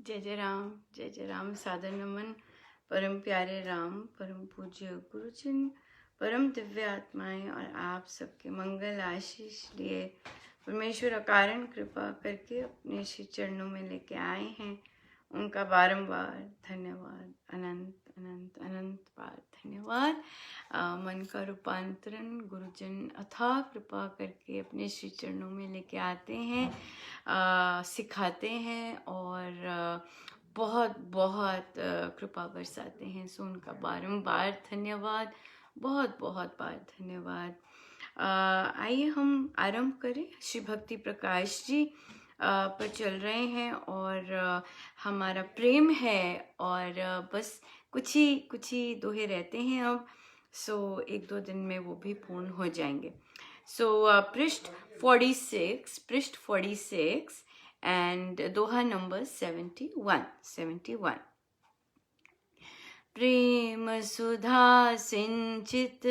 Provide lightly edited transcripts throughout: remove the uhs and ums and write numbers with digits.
जय जय राम। सादर नमन परम प्यारे राम, परम पूज्य गुरुजन, परम दिव्य आत्माएं और आप सबके मंगल आशीष लिए परमेश्वर अकारण कृपा करके अपने श्री चरणों में लेके आए हैं। उनका बारंबार धन्यवाद, अनंत अनंत अनंत बार धन्यवाद। मन का रूपांतरण गुरुजन अथाह कृपा करके अपने श्री चरणों में लेके आते हैं, सिखाते हैं और बहुत बहुत कृपा बरसाते हैं। सो उनका बारंबार धन्यवाद, बहुत बहुत बार धन्यवाद। आइए हम आरंभ करें। श्री भक्ति प्रकाश जी पर चल रहे हैं और हमारा प्रेम है और बस कुछ ही दोहे रहते हैं अब। सो एक दो दिन में वो भी पूर्ण हो जाएंगे। सो पृष्ठ 46 and दोहा नंबर 71। प्रेम सुधा सिंचित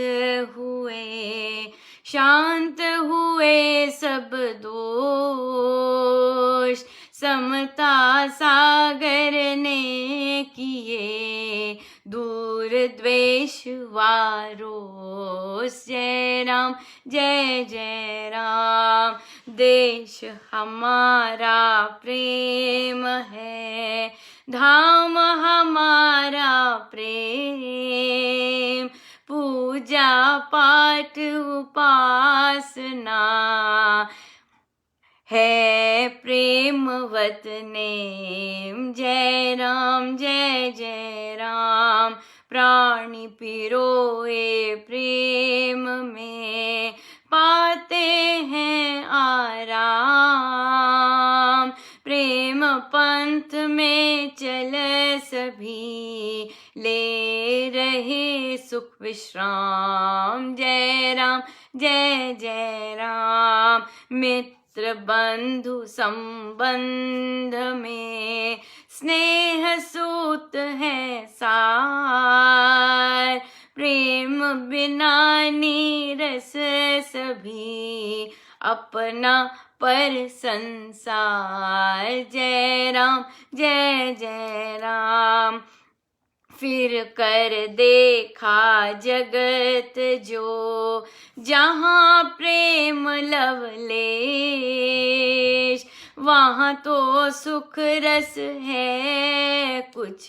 हुए, शांत हुए सब दोष, समता सागर ने किए दूर द्वेष वारोष। जय राम जय जय राम। देश हमारा प्रेम है, धाम हमारा प्रेम, पूजा पाठ उपासना है प्रेमवत नेम। जय राम जय जय राम। प्राणी पिरोए प्रेम में, पाते हैं आराम। प्रेम पंथ में चले सभी, ले रहे सुख विश्राम। जय राम जय जय राम। मित्र बंधु संबंध में, स्नेह सूत है सार। प्रेम बिना नीरस सभी, अपना पर संसार। जय राम जय जय राम। फिर कर देखा जगत जो, जहाँ प्रेम लवलेश, वहाँ तो सुख रस है कुछ,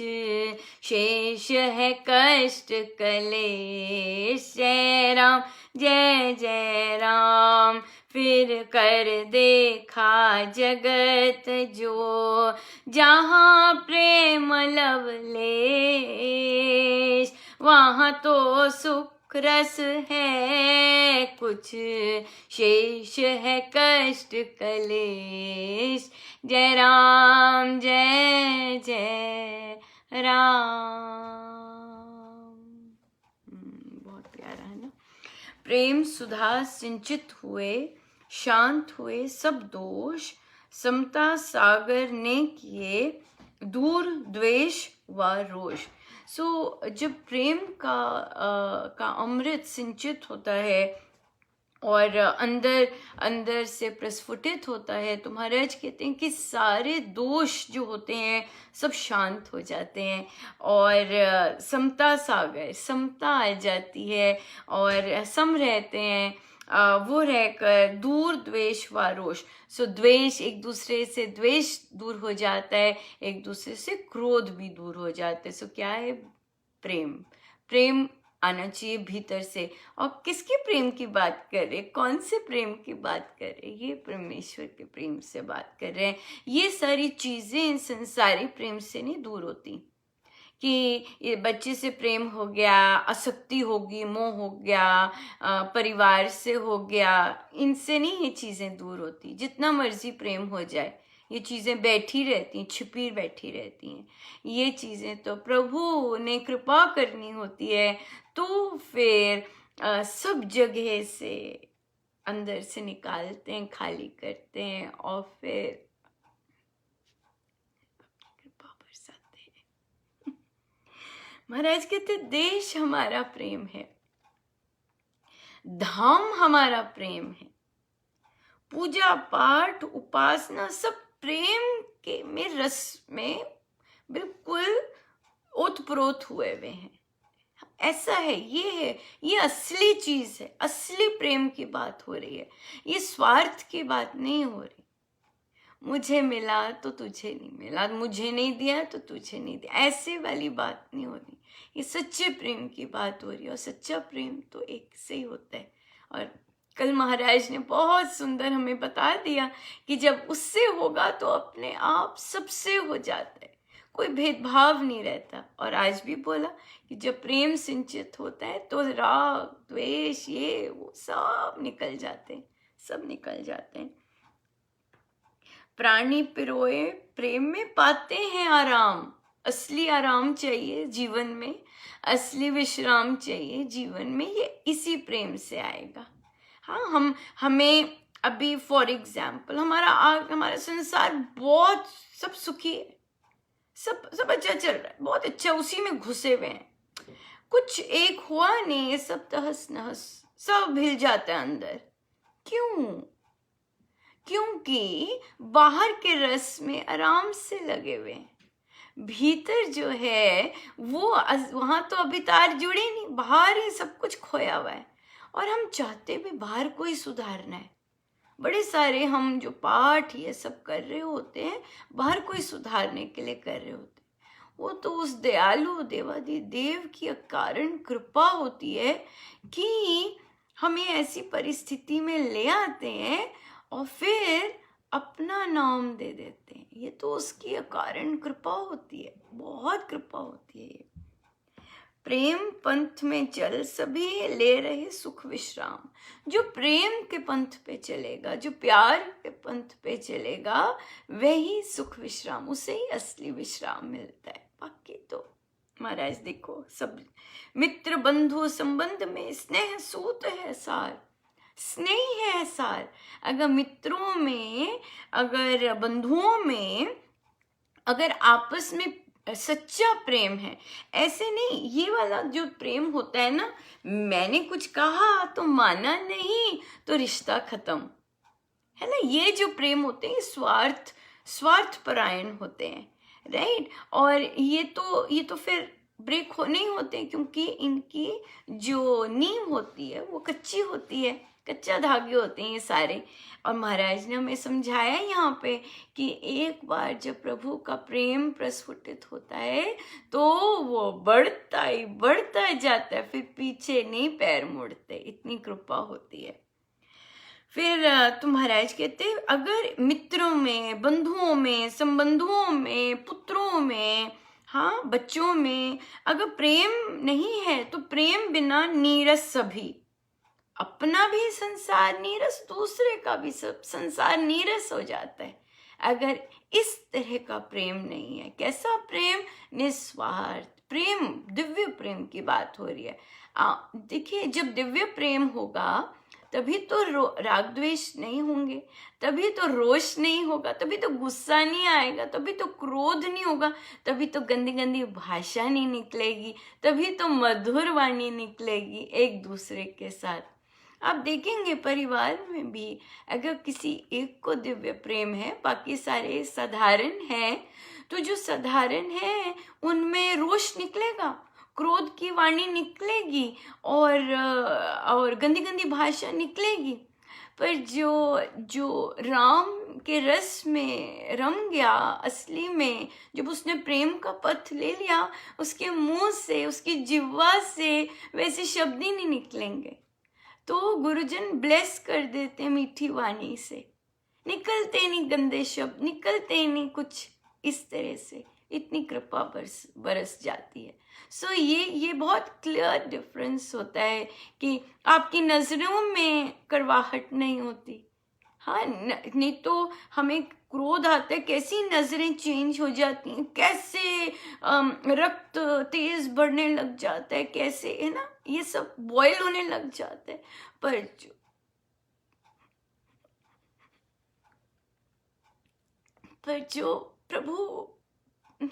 शेष है कष्ट कलेश। जय राम जय जय राम। फिर कर देखा जगत जो, जहाँ प्रेम लवलेश, वहाँ तो सुख रस है कुछ, शेष है कष्ट कलेश। जय राम जय जय राम। बहुत प्यारा है ना। प्रेम सुधा सिंचित हुए, शांत हुए सब दोष, समता सागर ने किए दूर द्वेष व रोष। सो जब प्रेम का अमृत सिंचित होता है और अंदर से प्रस्फुटित होता है, तो महाराज कहते हैं कि सारे दोष जो होते हैं सब शांत हो जाते हैं और समता सागर, समता आ जाती है और सम रहते हैं। वो रहकर दूर द्वेष व रोष। सो द्वेष, एक दूसरे से द्वेष दूर हो जाता है, एक दूसरे से क्रोध भी दूर हो जाता है। सो क्या है? प्रेम आना चाहिए भीतर से। और किसके प्रेम की बात कर रहे? कौन से प्रेम की बात कर रहे? ये परमेश्वर के प्रेम से बात कर रहे हैं। ये सारी चीजें इन संसारी प्रेम से नहीं दूर होती कि ये बच्चे से प्रेम हो गया, आसक्ति होगी, मोह हो गया, परिवार से हो गया, इनसे नहीं ये चीजें दूर होती। जितना मर्जी प्रेम हो जाए, ये चीजें बैठी रहती हैं, छिपी बैठी रहती हैं। ये चीजें तो प्रभु ने कृपा करनी होती है, तो फिर सब जगह से अंदर से निकालते हैं, खाली करते हैं और फिर कृपा बरसाते हैं। महाराज कहते देश हमारा प्रेम है, धाम हमारा प्रेम है, पूजा पाठ उपासना सब प्रेम के में रस में बिल्कुल ओतप्रोत हुए हुए हैं। ऐसा है, ये असली चीज है, असली प्रेम की बात हो रही है, ये स्वार्थ की बात नहीं हो रही। मुझे मिला तो तुझे नहीं मिला, मुझे नहीं दिया तो तुझे नहीं दिया, ऐसे वाली बात नहीं हो रही। ये सच्चे प्रेम की बात हो रही है, और सच्चा प्रेम तो एक से ही होता है। और कल महाराज ने बहुत सुंदर हमें बता दिया कि जब उससे होगा तो अपने आप सबसे हो जाता है, कोई भेदभाव नहीं रहता। और आज भी बोला कि जब प्रेम सिंचित होता है तो राग द्वेष ये वो सब निकल जाते हैं, सब निकल जाते हैं। प्राणी पिरोए प्रेम में पाते हैं आराम। असली आराम चाहिए जीवन में, असली विश्राम चाहिए जीवन में, ये इसी प्रेम से आएगा। हाँ, हमें अभी फॉर एग्जाम्पल हमारा संसार बहुत सब सुखी है, सब अच्छा चल रहा है, बहुत अच्छा, उसी में घुसे हुए हैं। कुछ एक हुआ नहीं, सब तहस नहस, सब हिल जाता है अंदर। क्यों? क्योंकि बाहर के रस में आराम से लगे हुए हैं, भीतर जो है वो वहां तो अभी तार जुड़े नहीं, बाहर ही सब कुछ खोया हुआ है। और हम चाहते भी बाहर को ही सुधारना है। बड़े सारे हम जो पाठ ये सब कर रहे होते हैं, बाहर को ही सुधारने के लिए कर रहे होते हैं। वो तो उस दयालु देवादि देव की अकारण कृपा होती है कि हमें ऐसी परिस्थिति में ले आते हैं और फिर अपना नाम दे देते हैं। ये तो उसकी अकारण कृपा होती है, बहुत कृपा होती है ये। प्रेम पंथ में चल सभी ले रहे सुख विश्राम। जो प्रेम के पंथ पे चलेगा, जो प्यार के पंथ पे चलेगा, वही सुख विश्राम, उसे ही असली विश्राम मिलता है। बाकी तो महाराज देखो, सब मित्र बंधु संबंध में स्नेह सूत है सार, स्नेह है सार। अगर मित्रों में, अगर बंधुओं में, अगर आपस में सच्चा प्रेम है, ऐसे नहीं ये वाला जो प्रेम होता है ना, मैंने कुछ कहा तो माना नहीं तो रिश्ता खत्म, है ना, ये जो प्रेम होते हैं स्वार्थ परायण होते हैं, राइट। और ये तो फिर ब्रेक हो नहीं होते, क्योंकि इनकी जो नींव होती है वो कच्ची होती है, कच्चा धागे होते हैं ये सारे। और महाराज ने हमें समझाया यहाँ पे कि एक बार जब प्रभु का प्रेम प्रस्फुटित होता है तो वो बढ़ता ही जाता है, फिर पीछे नहीं पैर मुड़ते, इतनी कृपा होती है। फिर तो महाराज कहते अगर मित्रों में, बंधुओं में, संबंधुओं में, पुत्रों में, हाँ बच्चों में अगर प्रेम नहीं है तो प्रेम बिना नीरस सभी, अपना भी संसार नीरस, दूसरे का भी सब संसार नीरस हो जाता है अगर इस तरह का प्रेम नहीं है। कैसा प्रेम? निस्वार्थ प्रेम, दिव्य प्रेम की बात हो रही है। देखिए, जब दिव्य प्रेम होगा तभी तो राग द्वेष नहीं होंगे, तभी तो रोष नहीं होगा, तभी तो गुस्सा नहीं आएगा, तभी तो क्रोध नहीं होगा, तभी तो गंदी गंदी भाषा नहीं निकलेगी, तभी तो मधुर वाणी निकलेगी एक दूसरे के साथ। आप देखेंगे परिवार में भी अगर किसी एक को दिव्य प्रेम है, बाकी सारे साधारण हैं, तो जो साधारण है उनमें रोष निकलेगा, क्रोध की वाणी निकलेगी और गंदी गंदी भाषा निकलेगी। पर जो राम के रस में रम गया, असली में जब उसने प्रेम का पथ ले लिया, उसके मुंह से, उसकी जिह्वा से वैसे शब्द ही नहीं निकलेंगे। तो गुरुजन ब्लेस कर देते मीठी वाणी से, निकलते नहीं गंदे शब्द, निकलते नहीं कुछ इस तरह से, इतनी कृपा बरस जाती है। सो ये बहुत क्लियर डिफरेंस होता है कि आपकी नजरों में कड़वाहट नहीं होती। हाँ, नहीं तो हमें क्रोध आता है, कैसी नजरें चेंज हो जाती हैं, कैसे रक्त तेज बढ़ने लग जाता है, कैसे, है ना, ये सब बॉयल होने लग जाता है। पर जो प्रभु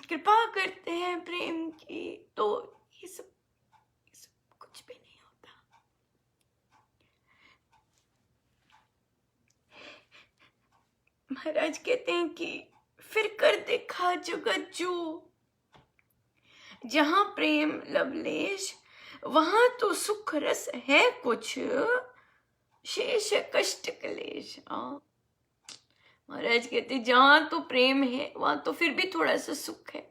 कृपा करते हैं प्रेम की, तो ये सब कुछ भी नहीं होता। महाराज कहते हैं कि फिर कर देखा जगत जो, जहाँ प्रेम लवलेश वहां तो सुख रस है कुछ, शेष कष्ट क्लेश। महाराज कहते जहां तो प्रेम है वहां तो फिर भी थोड़ा सा सुख है,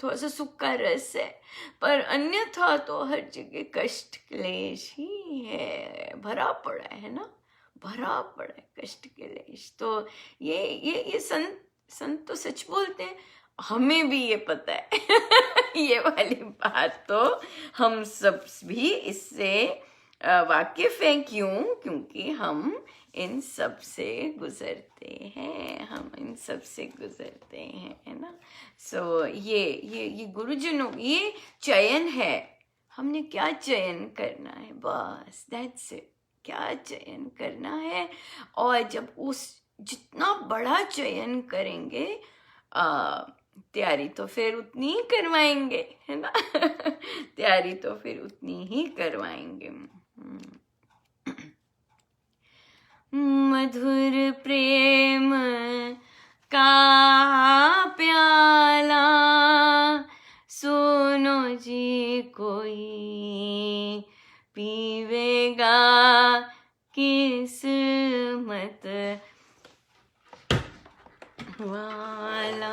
थोड़ा सा सुख का रस है, पर अन्यथा तो हर जगह कष्ट क्लेश ही है, भरा पड़ा है ना, भरा पड़ा है कष्ट क्लेश। तो ये संत तो सच बोलते हैं, हमें भी ये पता है ये वाली बात तो हम सब भी इससे वाकिफ हैं। क्यों? क्योंकि हम इन सब से गुजरते हैं, हम इन सब से गुजरते हैं, है ना। सो ये गुरुजनों ये चयन है, हमने क्या चयन करना है, बस दैट्स इट, क्या चयन करना है। और जब उस जितना बड़ा चयन करेंगे तैयारी तो फिर उतनी ही करवाएंगे, है ना तैयारी तो फिर उतनी ही करवाएंगे। मधुर प्रेम का प्याला सुनो जी कोई पीवेगा किस्मत वाला।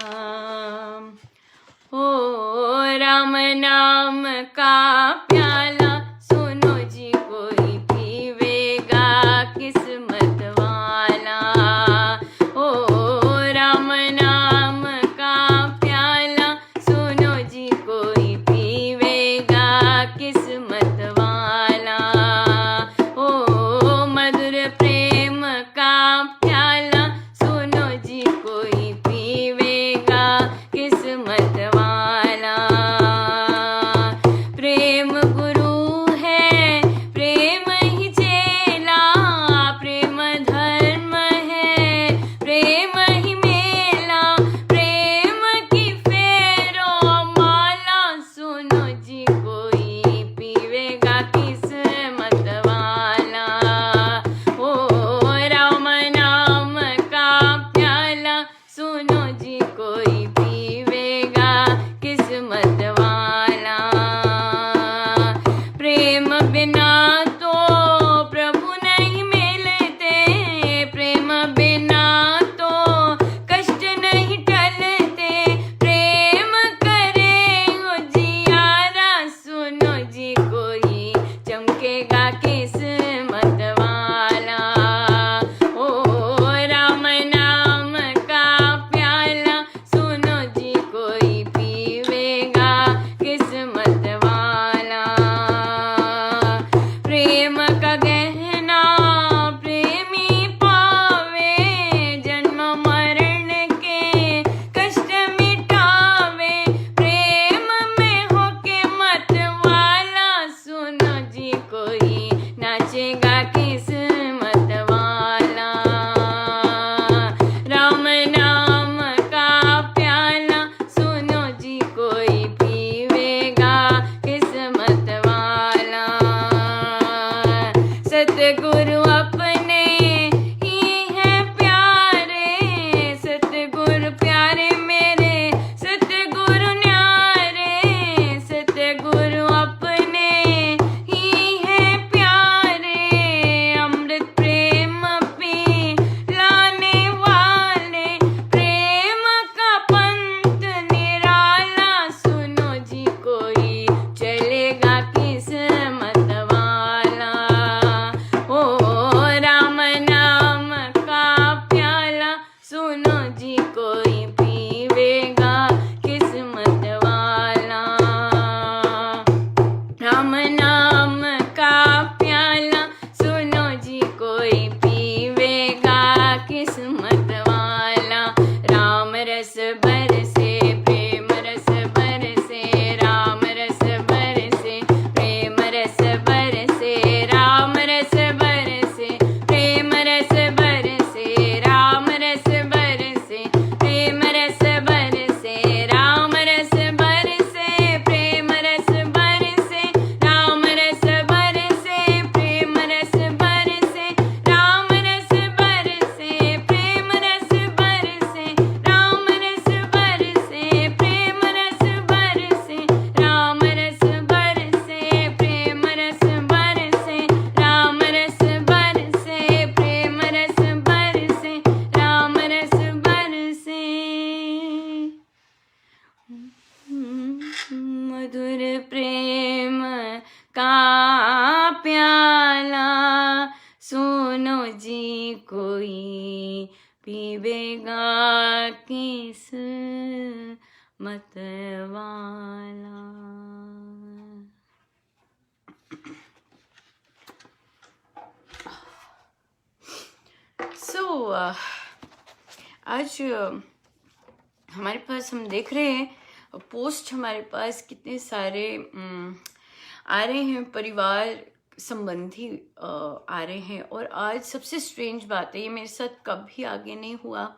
हो राम नाम का प्याला सुनो जी कोई पीवेगा किस्मत वाला। हो राम नाम का प्याला सुनो जी कोई पीवेगा किस्मत वाला। हो मधुर प्रेम का प्याला सुनो जी कोई पीवेगा किस्मत वाला। प्रेम गुरु है प्रेम ही चेला, प्रेम धर्म है प्रेम ही मेला, प्रेम की फेरो माला सुनो जी कोई पीवेगा किस्मत वाला। ओ राम नाम का प्याला सुनो जी कोई पीवेगा मतवाला। सो आज हमारे पास हम देख रहे हैं पोस्ट, हमारे पास कितने सारे आ रहे हैं, परिवार संबंधी आ रहे हैं। और आज सबसे स्ट्रेंज बात है, ये मेरे साथ कभी आगे नहीं हुआ,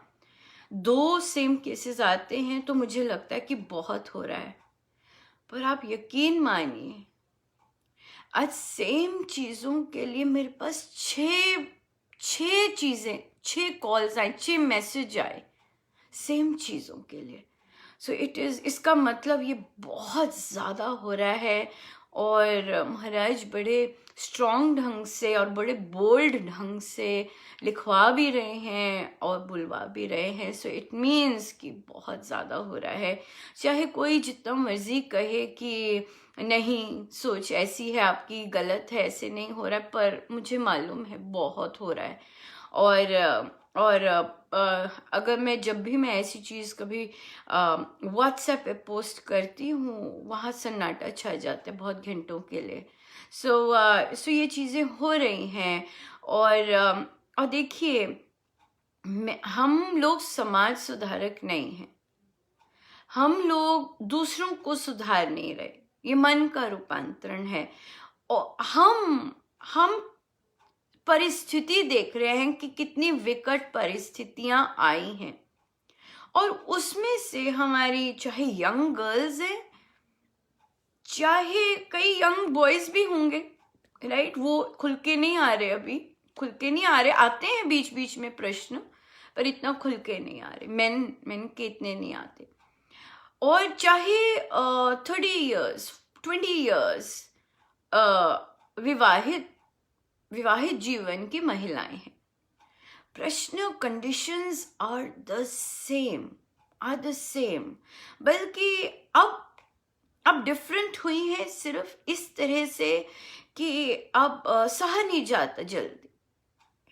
2 सेम केसेस आते हैं तो मुझे लगता है कि बहुत हो रहा है। पर आप यकीन मानिए, आज सेम चीज़ों के लिए मेरे पास 6 कॉल्स आए, 6 मैसेज आए सेम चीज़ों के लिए। सो इसका मतलब ये बहुत ज़्यादा हो रहा है। और महाराज बड़े स्ट्रॉन्ग ढंग से और बड़े बोल्ड ढंग से लिखवा भी रहे हैं और बुलवा भी रहे हैं। सो इट मीन्स कि बहुत ज़्यादा हो रहा है। चाहे कोई जितना मर्जी कहे कि नहीं, सोच ऐसी है आपकी, गलत है, ऐसे नहीं हो रहा है, पर मुझे मालूम है बहुत हो रहा है। और अगर जब भी मैं ऐसी चीज़ कभी व्हाट्सएप पे पोस्ट करती हूँ, वहाँ सन्नाटा छा जाता है बहुत घंटों के लिए। सो ये चीज़ें हो रही हैं। और देखिए, हम लोग समाज सुधारक नहीं हैं, हम लोग दूसरों को सुधार नहीं रहे, ये मन का रूपांतरण है। और हम परिस्थिति देख रहे हैं कि कितनी विकट परिस्थितियां आई हैं, और उसमें से हमारी चाहे यंग गर्ल्स हैं, चाहे कई यंग बॉयज भी होंगे, राइट, वो खुल के नहीं आ रहे, अभी खुल के नहीं आ रहे, आते हैं बीच बीच में प्रश्न, पर इतना खुल के नहीं आ रहे, मेन के इतने नहीं आते। और चाहे 30 years 20 years विवाहित जीवन की महिलाएं हैं, प्रश्न, कंडीशंस आर द सेम, बल्कि अब डिफरेंट हुई है सिर्फ इस तरह से कि अब सहा नहीं जाता जल्दी,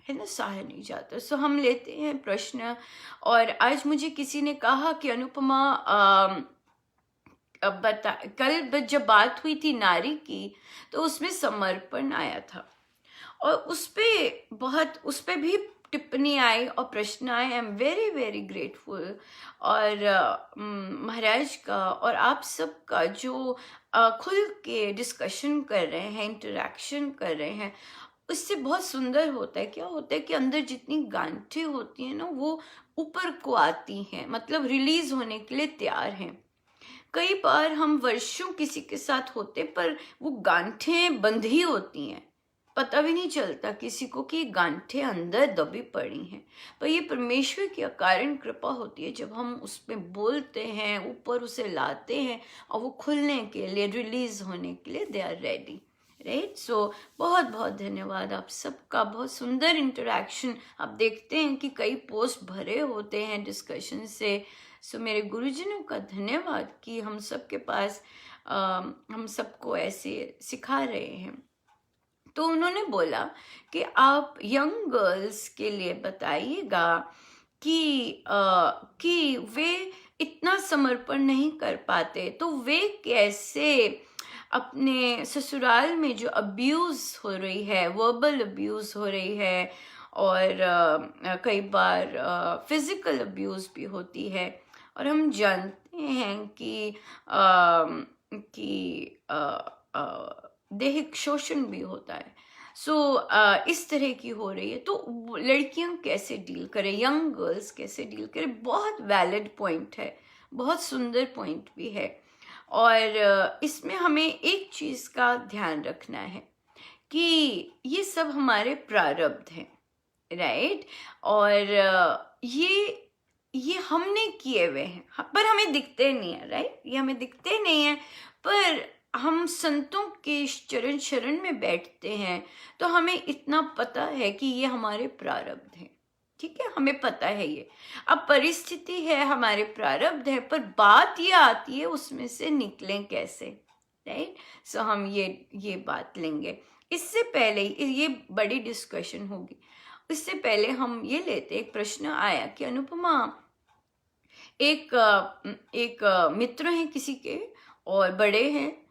है ना, सहा नहीं जाता। सो हम लेते हैं प्रश्न। और आज मुझे किसी ने कहा कि अनुपमा, कल जब बात हुई थी नारी की, तो उसमें समर्पण आया था, और उस पे भी टिप्पणी आई और प्रश्न आए। I am very very grateful. और महाराज का और आप सबका जो खुल के डिस्कशन कर रहे हैं, इंटरेक्शन कर रहे हैं, उससे बहुत सुंदर होता है। क्या होता है कि अंदर जितनी गांठें होती हैं ना, वो ऊपर को आती हैं, मतलब रिलीज होने के लिए तैयार हैं। कई बार हम वर्षों किसी के साथ होते, पर वो गांठें बंधी होती हैं, पता भी नहीं चलता किसी को कि गांठें अंदर दबी पड़ी हैं। पर ये परमेश्वर की अकारण कृपा होती है, जब हम उस पर बोलते हैं, ऊपर उसे लाते हैं, और वो खुलने के लिए, रिलीज होने के लिए दे आर रेडी, राइट। सो बहुत बहुत धन्यवाद आप सबका, बहुत सुंदर इंटरेक्शन। आप देखते हैं कि कई पोस्ट भरे होते हैं डिस्कशन से। सो मेरे गुरुजनों का धन्यवाद कि हम सबके पास हम सबको ऐसे सिखा रहे हैं। तो उन्होंने बोला कि आप यंग गर्ल्स के लिए बताइएगा कि वे इतना समर्पण नहीं कर पाते, तो वे कैसे अपने ससुराल में जो अब्यूज हो रही है, वर्बल अब्यूज हो रही है, और कई बार फिजिकल अब्यूज भी होती है। और हम जानते हैं कि दैहिक शोषण भी होता है। इस तरह की हो रही है, तो लड़कियां कैसे डील करें, यंग गर्ल्स कैसे डील करें, बहुत वैलिड पॉइंट है, बहुत सुंदर पॉइंट भी है। और इसमें हमें एक चीज का ध्यान रखना है कि ये सब हमारे प्रारब्ध हैं, राइट। और ये हमने किए हुए हैं, पर हमें दिखते नहीं है, राइट, ये हमें दिखते नहीं है। पर हम संतों के चरण शरण में बैठते हैं, तो हमें इतना पता है कि ये हमारे प्रारब्ध हैं, ठीक है, हमें पता है ये। अब परिस्थिति है, हमारे प्रारब्ध है, पर बात ये आती है उसमें से निकलें कैसे, राइट। सो हम ये बात लेंगे। इससे पहले ये बड़ी डिस्कशन होगी, इससे पहले हम ये लेते, एक प्रश्न आया कि अनुपमा, एक मित्र हैं किसी के, और बड़े हैं,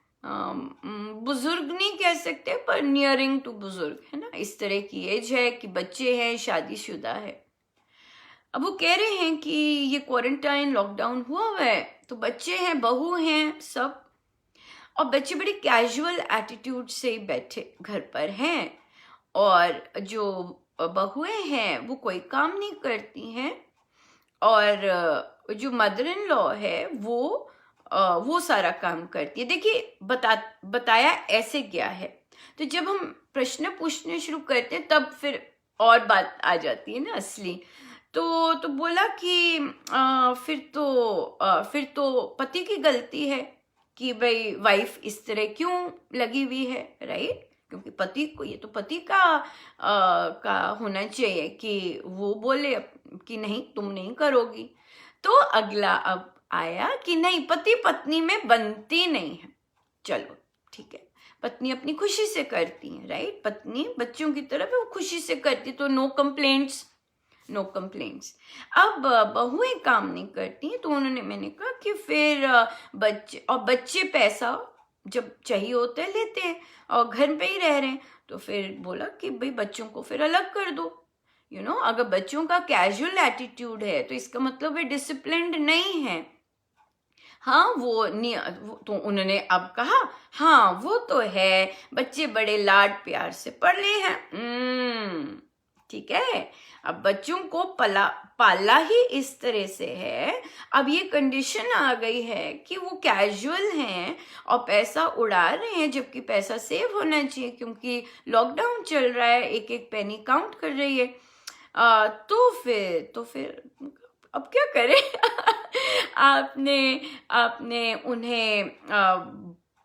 बुजुर्ग नहीं कह सकते पर नियरिंग टू बुजुर्ग है ना, इस तरह की एज है कि बच्चे हैं, शादीशुदा है। अब वो कह रहे हैं कि ये क्वारंटाइन लॉकडाउन हुआ है तो बच्चे हैं, बहू हैं सब, और बच्चे बड़े कैजुअल एटीट्यूड से बैठे घर पर हैं, और जो बहुएं हैं वो कोई काम नहीं करती हैं, और जो मदर इन लॉ है वो सारा काम करती है। देखिए बताया ऐसे गया है, तो जब हम प्रश्न पूछने शुरू करते हैं तब फिर और बात आ जाती है ना असली। तो बोला कि फिर तो पति की गलती है कि भाई वाइफ इस तरह क्यों लगी हुई है, राइट? क्योंकि पति को, ये तो पति का होना चाहिए कि वो बोले कि नहीं तुम नहीं करोगी। तो अगला अब आया कि नहीं, पति पत्नी में बनती नहीं है। चलो ठीक है, पत्नी अपनी खुशी से करती है, राइट? पत्नी बच्चों की तरफ वो खुशी से करती, तो नो कंप्लेंट्स। अब बहुएं काम नहीं करती हैं, तो मैंने कहा कि फिर बच्चे पैसा जब चाहिए होता है लेते हैं और घर पे ही रह रहे हैं, तो फिर बोला कि भाई बच्चों को फिर अलग कर दो। अगर बच्चों का कैजुअल एटीट्यूड है तो इसका मतलब वे डिसिप्लिन्ड नहीं है। हाँ वो तो उन्होंने अब कहा हाँ वो तो है, बच्चे बड़े लाड प्यार से पढ़ ले हैं। ठीक है, अब बच्चों को पाला ही इस तरह से है। अब ये कंडीशन आ गई है कि वो कैजुअल हैं और पैसा उड़ा रहे हैं, जबकि पैसा सेव होना चाहिए क्योंकि लॉकडाउन चल रहा है, एक एक पेनी काउंट कर रही है। तो फिर अब क्या करें? आपने उन्हें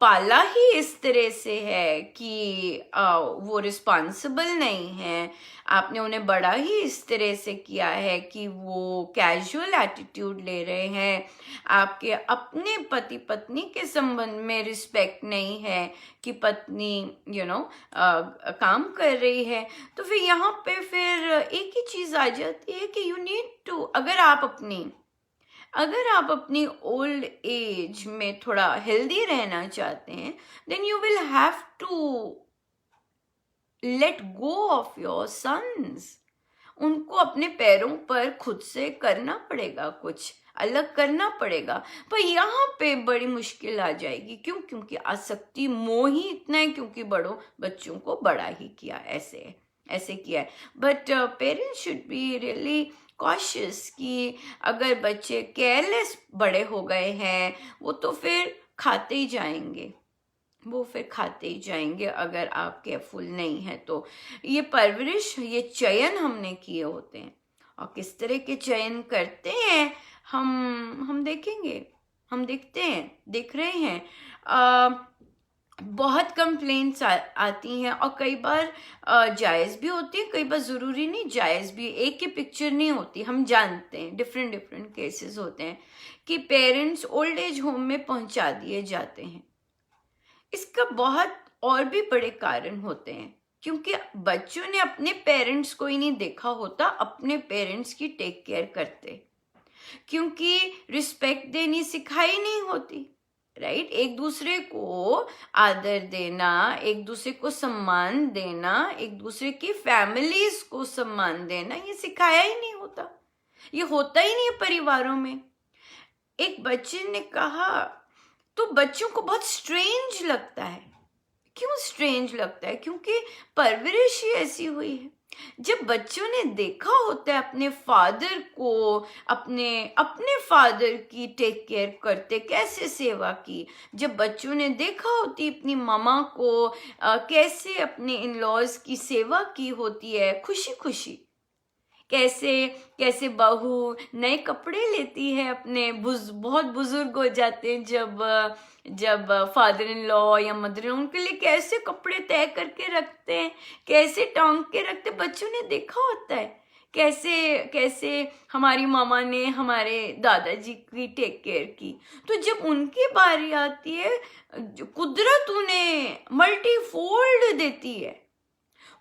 पाला ही इस तरह से है कि वो रिस्पॉन्सिबल नहीं है। आपने उन्हें बड़ा ही इस तरह से किया है कि वो कैजुअल एटीट्यूड ले रहे हैं। आपके अपने पति पत्नी के संबंध में रिस्पेक्ट नहीं है कि पत्नी काम कर रही है। तो फिर यहाँ पे फिर एक ही चीज आ जाती है कि यू नीड टू, अगर आप अपनी ओल्ड एज में थोड़ा हेल्दी रहना चाहते हैं, then you will have to let go of your sons. उनको अपने पैरों पर खुद से करना पड़ेगा, कुछ अलग करना पड़ेगा। पर यहाँ पे बड़ी मुश्किल आ जाएगी। क्योंकि आसक्ति मोह ही इतना है, क्योंकि बच्चों को बड़ा ही किया, ऐसे किया है। But parents should be really cautious कि अगर बच्चे केयरलेस बड़े हो गए हैं वो तो फिर खाते ही जाएंगे अगर आप केयरफुल नहीं है तो। ये परवरिश, ये चयन हमने किए होते हैं, और किस तरह के चयन करते हैं हम देखेंगे, हम देख रहे हैं। बहुत कंप्लेंट्स आती हैं, और कई बार जायज़ भी होती है, कई बार ज़रूरी नहीं जायज़ भी, एक ही पिक्चर नहीं होती। हम जानते हैं डिफरेंट केसेस होते हैं कि पेरेंट्स ओल्ड एज होम में पहुंचा दिए जाते हैं। इसका बहुत और भी बड़े कारण होते हैं, क्योंकि बच्चों ने अपने पेरेंट्स को ही नहीं देखा होता अपने पेरेंट्स की टेक केयर करते, क्योंकि रिस्पेक्ट देनी सिखाई नहीं होती, राइट? एक दूसरे को आदर देना, एक दूसरे को सम्मान देना, एक दूसरे की फैमिलीज को सम्मान देना, ये सिखाया ही नहीं होता, ये होता ही नहीं है परिवारों में। एक बच्चे ने कहा, तो बच्चों को बहुत स्ट्रेंज लगता है। क्यों स्ट्रेंज लगता है? क्योंकि परवरिश ही ऐसी हुई है। जब बच्चों ने देखा होता है अपने फादर को, अपने फादर की टेक केयर करते, कैसे सेवा की, जब बच्चों ने देखा होती अपनी मामा को कैसे अपने इन लॉज की सेवा की होती है खुशी खुशी, कैसे बहू नए कपड़े लेती है, अपने बहुत बुजुर्ग हो जाते हैं जब फादर इन लॉ या मदर इन लॉ, उनके लिए कैसे कपड़े तय करके रखते हैं, कैसे टांग के रखते, बच्चों ने देखा होता है कैसे हमारी मामा ने हमारे दादाजी की टेक केयर की। तो जब उनकी बारी आती है, कुदरत उन्हें मल्टीफोल्ड देती है,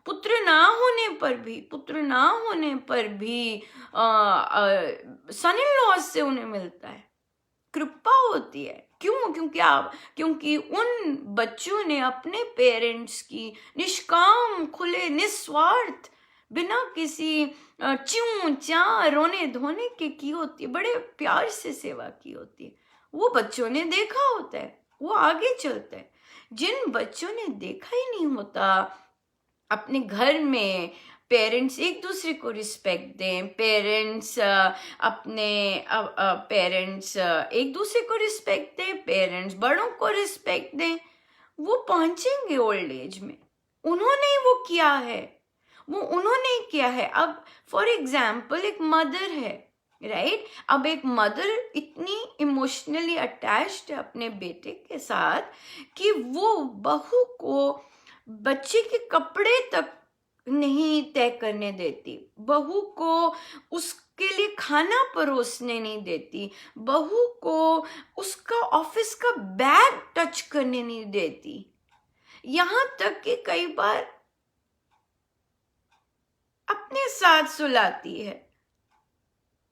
पुत्र ना होने पर भी सन इन लॉ से उन्हें मिलता है, कृपा होती है। क्यों? क्योंकि उन बच्चों ने अपने पेरेंट्स की निष्काम, खुले, निस्वार्थ, बिना किसी च्यूं चा रोने धोने के की होती है, बड़े प्यार से सेवा की होती है। वो बच्चों ने देखा होता है, वो आगे चलते हैं। जिन बच्चों ने देखा ही नहीं होता अपने घर में पेरेंट्स एक दूसरे को रिस्पेक्ट दें, पेरेंट्स एक दूसरे को रिस्पेक्ट दें, पेरेंट्स बड़ों को रिस्पेक्ट दें, वो पहुंचेंगे ओल्ड एज में। उन्होंने वो किया है। अब फॉर एग्जाम्पल एक मदर है, राइट? अब एक मदर इतनी इमोशनली अटैच्ड है अपने बेटे के साथ कि वो बहू को बच्चे के कपड़े तक नहीं तय करने देती, बहू को उसके लिए खाना परोसने नहीं देती, बहू को उसका ऑफिस का बैग टच करने नहीं देती, यहां तक कि कई बार अपने साथ सुलाती है,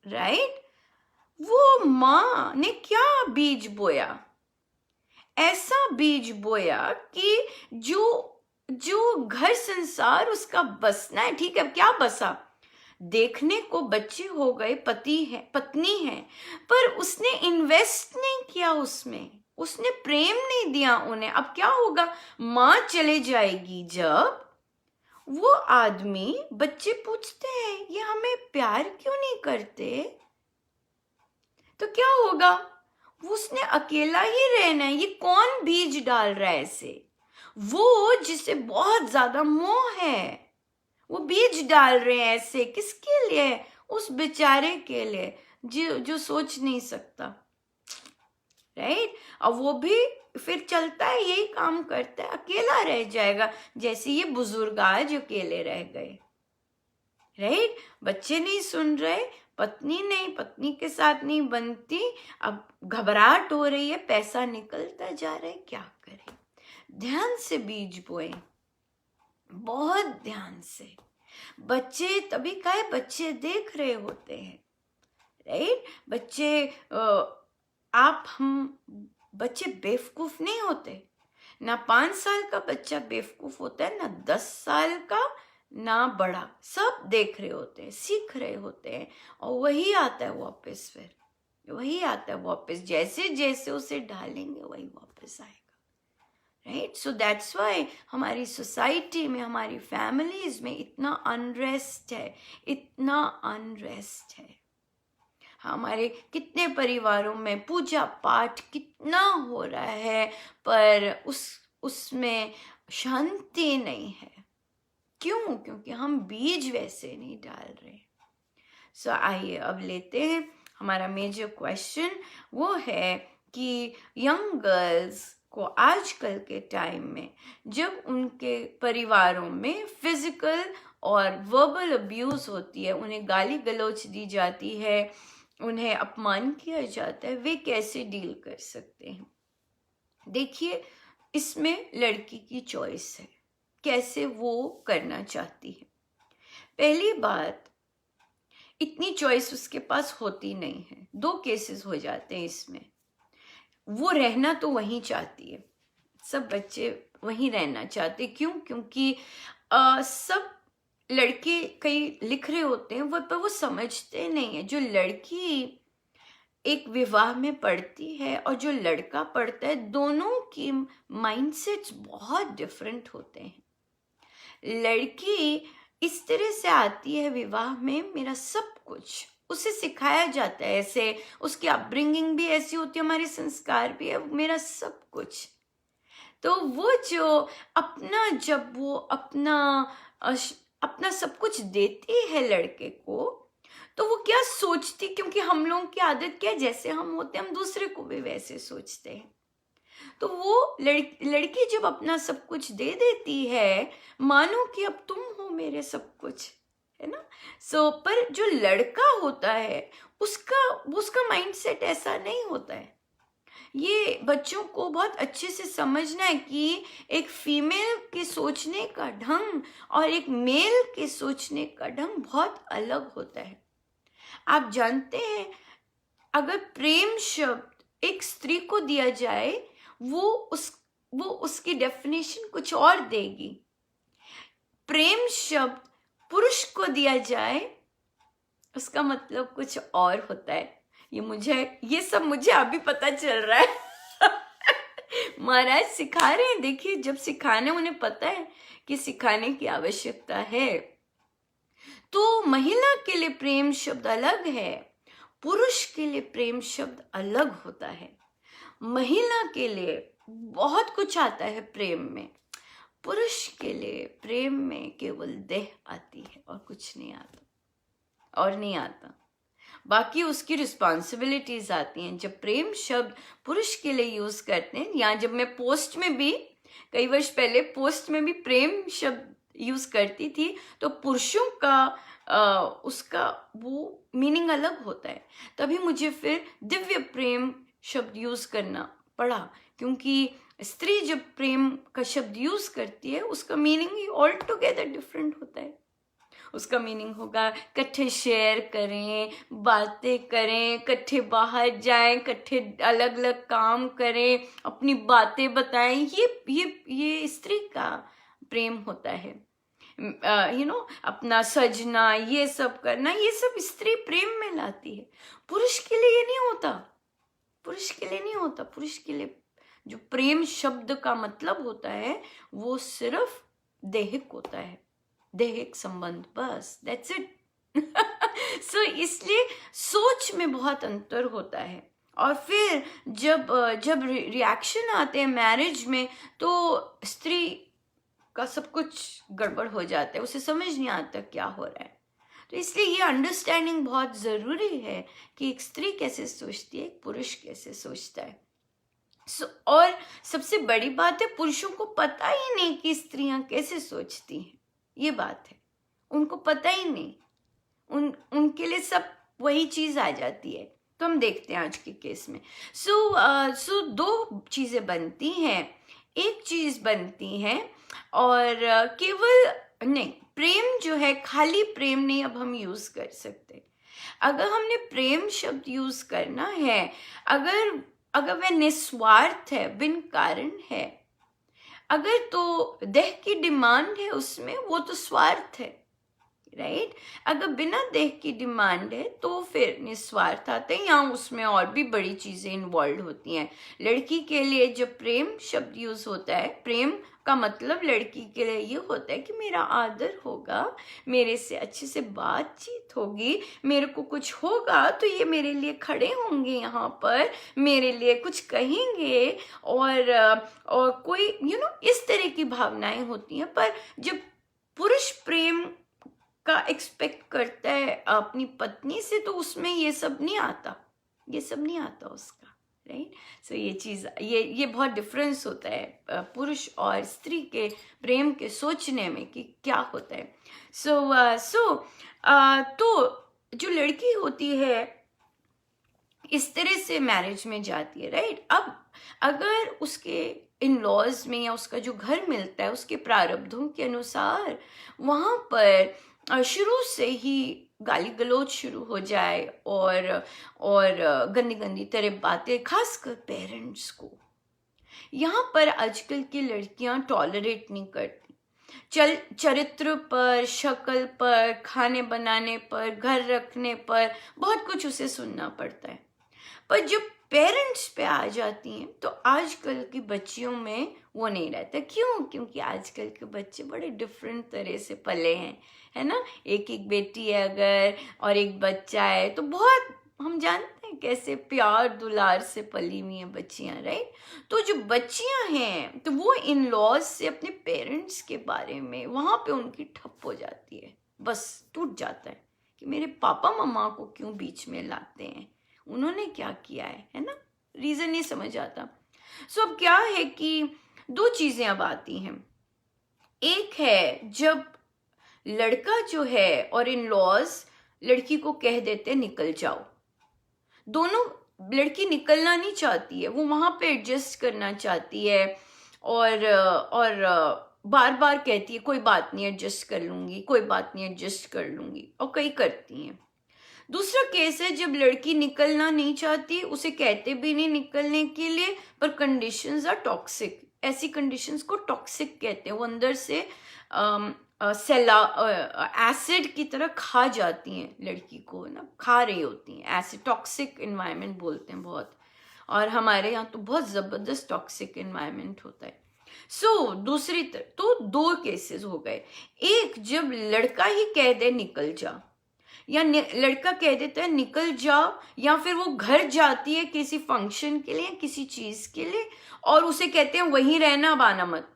राइट? वो माँ ने क्या बीज बोया, ऐसा बीज बोया कि जो घर संसार उसका बसना है, ठीक है, क्या बसा, देखने को बच्चे हो गए, पत्नी है, पर उसने इन्वेस्ट नहीं किया उसमें, उसने प्रेम नहीं दिया उन्हें। अब क्या होगा, माँ चले जाएगी जब, वो आदमी, बच्चे पूछते हैं ये हमें प्यार क्यों नहीं करते, तो क्या होगा, उसने अकेला ही रहना है। ये कौन बीज डाल रहा है ऐसे? वो जिसे बहुत ज्यादा मोह है, वो बीज डाल रहे हैं ऐसे, किसके लिए? उस बेचारे के लिए जो सोच नहीं सकता, राइट? अब वो भी फिर चलता है, यही काम करता है, अकेला रह जाएगा, जैसे ये बुजुर्ग आज अकेले रह गए, राइट? बच्चे नहीं सुन रहे, पत्नी के साथ नहीं बनती, अब घबराहट हो रही है, पैसा निकलता जा रहा है, क्या करें? ध्यान से बीज बोए, बहुत ध्यान से। बच्चे तभी काहे, बच्चे देख रहे होते हैं, राइट? बच्चे बेवकूफ नहीं होते, ना 5 साल का बच्चा बेवकूफ होता है, ना 10 साल का, ना बड़ा, सब देख रहे होते हैं, सीख रहे होते हैं, और वही आता है वापस, जैसे जैसे उसे डालेंगे वही वापस आएगा, राइट? सो दैट्स वाई हमारी सोसाइटी में, हमारी फैमिलीज में इतना अनरेस्ट है, हमारे कितने परिवारों में पूजा पाठ कितना हो रहा है, पर उसमें शांति नहीं है। क्यों? क्योंकि हम बीज वैसे नहीं डाल रहे। सो आइए अब लेते हैं हमारा मेजर क्वेश्चन। वो है कि यंग गर्ल्स को आजकल के टाइम में, जब उनके परिवारों में फिजिकल और वर्बल अब्यूज होती है, उन्हें गाली गलौज दी जाती है, उन्हें अपमान किया जाता है, वे कैसे डील कर सकते हैं? देखिए, इसमें लड़की की चॉइस है, कैसे वो करना चाहती है। पहली बात, इतनी चॉइस उसके पास होती नहीं है। 2 केसेस हो जाते हैं इसमें। वो रहना तो वहीं चाहती है, सब बच्चे वहीं रहना चाहते। क्यों? क्योंकि सब लड़के कई लिख रहे होते हैं, पर वो समझते नहीं है। जो लड़की एक विवाह में पढ़ती है और जो लड़का पढ़ता है, दोनों की माइंडसेट्स बहुत डिफरेंट होते हैं। लड़की इस तरह से आती है विवाह में, मेरा सब कुछ उसे सिखाया जाता है, ऐसे उसकी अपब्रिंगिंग भी ऐसी होती है, हमारे संस्कार भी है, मेरा सब कुछ। तो वो जो जब वो अपना सब कुछ देती है लड़के को, तो वो क्या सोचती, क्योंकि हम लोगों की आदत क्या है, जैसे हम होते हैं हम दूसरे को भी वैसे सोचते हैं। तो वो लड़की जब अपना सब कुछ दे देती है, मानो कि अब तुम हो मेरे सब कुछ, है ना? पर जो लड़का होता है, उसका माइंडसेट ऐसा नहीं होता है। ये बच्चों को बहुत अच्छे से समझना है कि एक फीमेल के सोचने का ढंग और एक मेल के सोचने का ढंग बहुत अलग होता है। आप जानते हैं, अगर प्रेम शब्द एक स्त्री को दिया जाए, वो उसकी डेफिनेशन कुछ और देगी। प्रेम शब्द पुरुष को दिया जाए, उसका मतलब कुछ और होता है। ये सब मुझे अभी पता चल रहा है। महाराज सिखा रहे हैं। देखिए, जब सिखाने, उन्हें पता है कि सिखाने की आवश्यकता है। तो महिला के लिए प्रेम शब्द अलग है, पुरुष के लिए प्रेम शब्द अलग होता है। महिला के लिए बहुत कुछ आता है प्रेम में, पुरुष के लिए प्रेम में केवल देह आती है और कुछ नहीं आता। बाकी उसकी रिस्पॉन्सिबिलिटीज आती हैं। जब प्रेम शब्द पुरुष के लिए यूज करते हैं, या जब मैं पोस्ट में भी कई वर्ष पहले पोस्ट में भी प्रेम शब्द यूज करती थी, तो पुरुषों का उसका वो मीनिंग अलग होता है। तभी मुझे फिर दिव्य प्रेम शब्द यूज करना पड़ा, क्योंकि स्त्री जब प्रेम का शब्द यूज करती है, उसका मीनिंग ही ऑल टुगेदर डिफरेंट होता है। उसका मीनिंग होगा इकट्ठे शेयर करें, बातें करें, इकट्ठे बाहर जाएं, इकट्ठे अलग अलग काम करें, अपनी बातें बताएं। ये स्त्री का प्रेम होता है। अपना सजना, ये सब करना, ये सब स्त्री प्रेम में लाती है। पुरुष के लिए ये नहीं होता। पुरुष के लिए जो प्रेम शब्द का मतलब होता है, वो सिर्फ दैहिक होता है, दैहिक संबंध, बस, दैट्स इट। सो इसलिए सोच में बहुत अंतर होता है। और फिर जब रिएक्शन आते हैं मैरिज में, तो स्त्री का सब कुछ गड़बड़ हो जाता है, उसे समझ नहीं आता क्या हो रहा है। तो इसलिए ये अंडरस्टैंडिंग बहुत जरूरी है कि एक स्त्री कैसे सोचती है, एक पुरुष कैसे सोचता है। और सबसे बड़ी बात है, पुरुषों को पता ही नहीं कि स्त्रियां कैसे सोचती हैं। ये बात है, उनको पता ही नहीं। उनके लिए सब वही चीज आ जाती है। तो हम देखते हैं आज के केस में। सो दो चीजें बनती हैं। एक चीज बनती है, और केवल नहीं, प्रेम जो है, खाली प्रेम नहीं अब हम यूज कर सकते। अगर हमने प्रेम शब्द यूज करना है, अगर वह निस्वार्थ है, बिन कारण है, अगर तो देह की डिमांड है उसमें, वो तो स्वार्थ है, राइट। अगर बिना देह की डिमांड है तो फिर निस्वार्थ आते हैं, या उसमें और भी बड़ी चीजें इन्वॉल्व होती हैं। लड़की के लिए जब प्रेम शब्द यूज होता है, प्रेम का मतलब लड़की के लिए ये होता है कि मेरा आदर होगा, मेरे से अच्छे से बातचीत होगी, मेरे को कुछ होगा तो ये मेरे लिए खड़े होंगे, यहाँ पर मेरे लिए कुछ कहेंगे, और कोई इस तरह की भावनाएं होती हैं। पर जब पुरुष प्रेम का एक्सपेक्ट करता है अपनी पत्नी से, तो उसमें ये सब नहीं आता उसका, राइट। सो ये चीज, ये बहुत डिफरेंस होता है पुरुष और स्त्री के प्रेम के सोचने में कि क्या होता है। तो जो लड़की होती है इस तरह से मैरिज में जाती है, राइट। अब अगर उसके इन लॉज में, या उसका जो घर मिलता है उसके प्रारब्धों के अनुसार, वहां पर शुरू से ही गाली गलौज शुरू हो जाए, और गंदी गंदी तरह बातें, खासकर पेरेंट्स को, यहाँ पर आजकल की लड़कियां टॉलरेट नहीं करती। चरित्र पर, शक्ल पर, खाने बनाने पर, घर रखने पर बहुत कुछ उसे सुनना पड़ता है। पर जब पेरेंट्स पे आ जाती हैं, तो आजकल की बच्चियों में वो नहीं रहता। क्यों? क्योंकि आजकल के बच्चे बड़े डिफरेंट तरह से पले हैं, है ना। एक बेटी है अगर, और एक बच्चा है, तो बहुत, हम जानते हैं कैसे प्यार दुलार से पली हुई हैं बच्चियां, राइट। तो जो बच्चियां हैं, तो वो इन लॉज से अपने पेरेंट्स के बारे में वहां पे उनकी ठप हो जाती है, बस टूट जाता है कि मेरे पापा मम्मा को क्यों बीच में लाते हैं, उन्होंने क्या किया है ना, रीजन नहीं समझ आता। सो अब क्या है कि दो चीजें अब आती हैं। एक है जब लड़का जो है और इन लॉज लड़की को कह देते निकल जाओ, दोनों लड़की निकलना नहीं चाहती है, वो वहां पे एडजस्ट करना चाहती है और बार बार कहती है कोई बात नहीं एडजस्ट कर लूंगी, कोई बात नहीं एडजस्ट कर लूंगी, और कई करती हैं। दूसरा केस है जब लड़की निकलना नहीं चाहती, उसे कहते भी नहीं निकलने के लिए, पर कंडीशंस आर टॉक्सिक। ऐसी कंडीशंस को टॉक्सिक कहते हैं, वो अंदर से एसिड की तरह खा जाती हैं लड़की को, ना खा रही होती हैं एसिड। टॉक्सिक इन्वायरमेंट बोलते हैं बहुत, और हमारे यहाँ तो बहुत जबरदस्त टॉक्सिक इन्वायरमेंट होता है। दूसरी तरफ तो दो केसेस हो गए। एक जब लड़का ही कह दे निकल जा, या लड़का कह देता है निकल जाओ, या फिर वो घर जाती है किसी फंक्शन के लिए, किसी चीज के लिए, और उसे कहते हैं वहीं रहना, अब आना मत।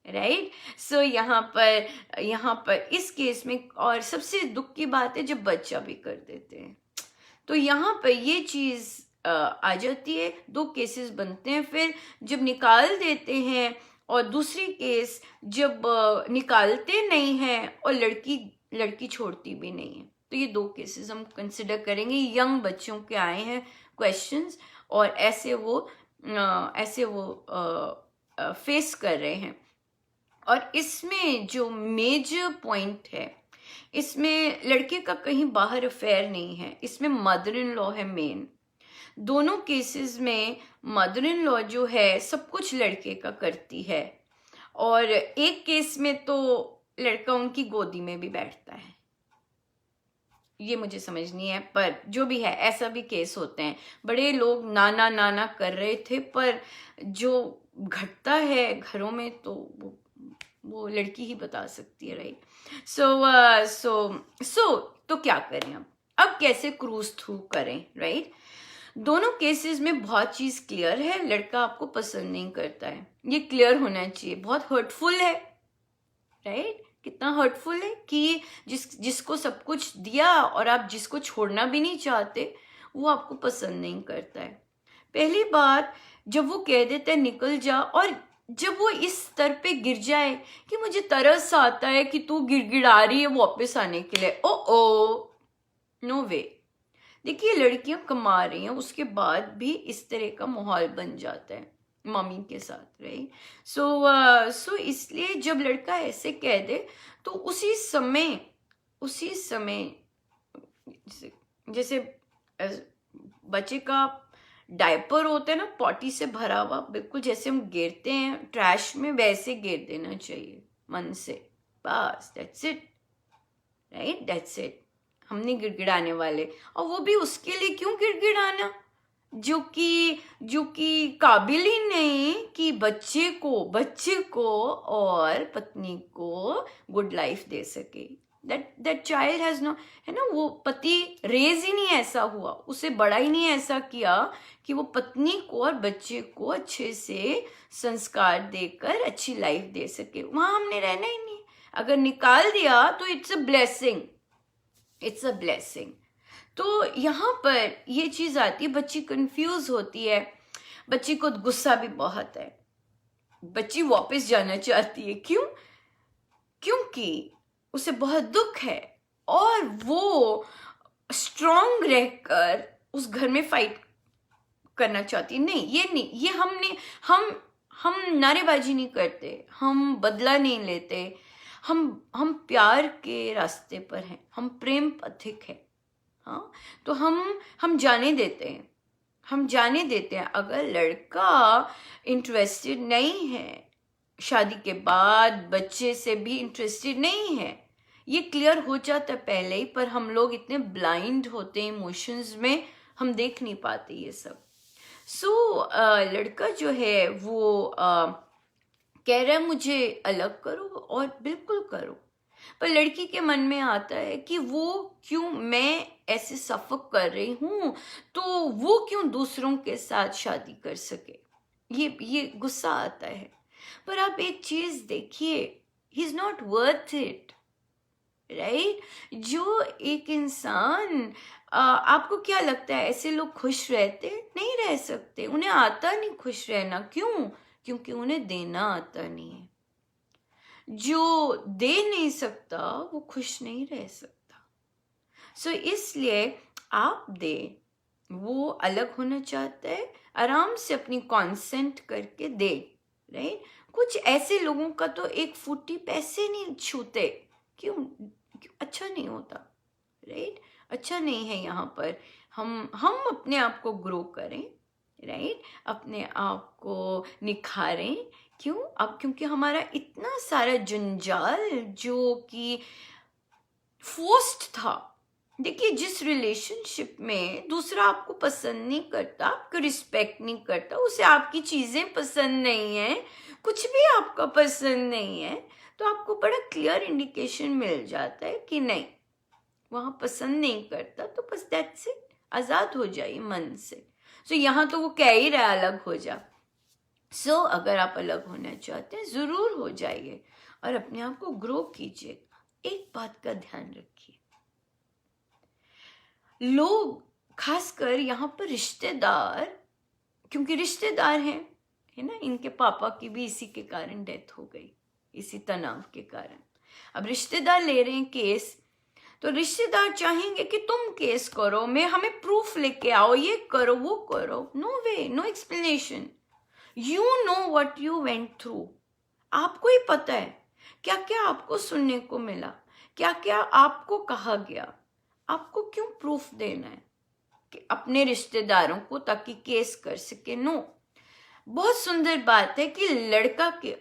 राइट? सो यहाँ पर इस केस में, और सबसे दुख की बात है जब बच्चा भी कर देते हैं, तो यहाँ पर ये चीज आ जाती है। दो केसेस बनते हैं फिर जब निकाल देते हैं, और दूसरी केस जब निकालते नहीं हैं और लड़की छोड़ती भी नहीं है। तो ये दो केसेस हम कंसिडर करेंगे। यंग बच्चों के आए हैं क्वेश्चंस, और ऐसे वो फेस कर रहे हैं। और इसमें जो मेजर पॉइंट है, इसमें लड़के का कहीं बाहर अफेयर नहीं है, इसमें मदर इन लॉ है मेन। दोनों केसेस में मदर इन लॉ जो है सब कुछ लड़के का करती है, और एक केस में तो लड़का उनकी गोदी में भी बैठता है। ये मुझे समझ नहीं है, पर जो भी है ऐसा भी केस होते हैं। बड़े लोग नाना नाना कर रहे थे, पर जो घटता है घरों में तो वो लड़की ही बता सकती है। राइट? सो तो क्या करें अब कैसे क्रूज थ्रू करें? राइट? दोनों केसेस में बहुत चीज क्लियर है, लड़का आपको पसंद नहीं करता है, ये क्लियर होना चाहिए। बहुत हर्टफुल है। राइट? कितना हर्टफुल है कि जिसको सब कुछ दिया और आप जिसको छोड़ना भी नहीं चाहते, वो आपको पसंद नहीं करता है। पहली बात, जब वो कह देता है निकल जा, और जब वो इस स्तर पे गिर जाए कि मुझे तरस आता है कि तू गिड़गिड़ा रही है वापस आने के लिए, ओ नो वे। देखिए लड़कियां कमा रही हैं, उसके बाद भी इस तरह का माहौल बन जाता है मम्मी के साथ। राइट? सो इसलिए जब लड़का ऐसे कह दे तो उसी समय जैसे बच्चे का डायपर होता है ना, पॉटी से भरा हुआ, बिल्कुल जैसे हम गिरते हैं ट्रैश में, वैसे गिर देना चाहिए मन से, बस that's it. Right? That's it. हम नहीं गिड़गिड़ाने वाले, और वो भी उसके लिए क्यों गिड़गिड़ाना जो कि काबिल ही नहीं कि बच्चे को और पत्नी को गुड लाइफ दे सके। दैट चाइल्ड हैज नो, है ना, वो पति रेज ही नहीं ऐसा हुआ, उसे बड़ा ही नहीं ऐसा किया कि वो पत्नी को और बच्चे को अच्छे से संस्कार देकर अच्छी लाइफ दे सके। वहां हमने रहना ही नहीं। अगर निकाल दिया तो इट्स अ ब्लेसिंग। तो यहाँ पर ये चीज आती है, बच्ची कंफ्यूज होती है, बच्ची को गुस्सा भी बहुत है, बच्ची वापस जाना चाहती है। क्योंकि उसे बहुत दुख है, और वो स्ट्रांग रहकर उस घर में फाइट करना चाहती है। नहीं, ये हम नारेबाजी नहीं करते, हम बदला नहीं लेते, हम प्यार के रास्ते पर हैं, हम प्रेम पथिक हैं। हाँ, तो हम जाने देते हैं। अगर लड़का इंटरेस्टेड नहीं है, शादी के बाद बच्चे से भी इंटरेस्टेड नहीं है, ये क्लियर हो जाता है पहले ही, पर हम लोग इतने ब्लाइंड होते हैं इमोशंस में, हम देख नहीं पाते ये सब। लड़का जो है वो कह रहा है मुझे अलग करो, और बिल्कुल करो, पर लड़की के मन में आता है कि वो क्यों, मैं ऐसे सफर कर रही हूं तो वो क्यों दूसरों के साथ शादी कर सके। ये गुस्सा आता है। पर आप एक चीज देखिए, he is not worth it. Right? जो एक इंसान, आपको क्या लगता है ऐसे लोग खुश रहते? नहीं रह सकते, उन्हें आता नहीं खुश रहना। क्यों? क्योंकि उन्हें देना आता नहीं है। जो दे नहीं सकता वो खुश नहीं रह सकता। इसलिए आप दे, वो अलग होना चाहता है, आराम से अपनी कॉन्सेंट करके दे, राइट। कुछ ऐसे लोगों का तो एक फुट्टी पैसे नहीं छूते, क्यों? अच्छा नहीं होता, राइट। अच्छा नहीं है। यहाँ पर हम अपने आप को ग्रो करें, राइट, अपने आप को निखारें। क्यों? अब क्योंकि हमारा इतना सारा जंजाल जो कि फोर्स्ड था। देखिए, जिस रिलेशनशिप में दूसरा आपको पसंद नहीं करता, आपको रिस्पेक्ट नहीं करता, उसे आपकी चीजें पसंद नहीं है, कुछ भी आपका पसंद नहीं है, तो आपको बड़ा क्लियर इंडिकेशन मिल जाता है कि नहीं, वहां पसंद नहीं करता, तो बस दैट्स इट, आजाद हो जाइए मन से। सो यहाँ तो वो कह ही रहा अलग हो जा। सो अगर आप अलग होना चाहते हैं, जरूर हो जाइए और अपने आप को ग्रो कीजिए। एक बात का ध्यान रखिए, लोग खासकर यहाँ पर रिश्तेदार, क्योंकि रिश्तेदार हैं, है ना, इनके पापा की भी इसी के कारण डेथ हो गई, इसी तनाव के कारण। अब रिश्तेदार ले रहे हैं केस, तो रिश्तेदार चाहेंगे कि तुम केस करो, मैं हमें प्रूफ लेके आओ, ये करो वो करो। No way, no explanation. You know what you went through. आपको ही पता है क्या क्या आपको सुनने को मिला, क्या क्या आपको कहा गया। आपको क्यों प्रूफ देना है कि अपने रिश्तेदारों को, ताकि केस कर सके? नो। बहुत सुंदर बात है कि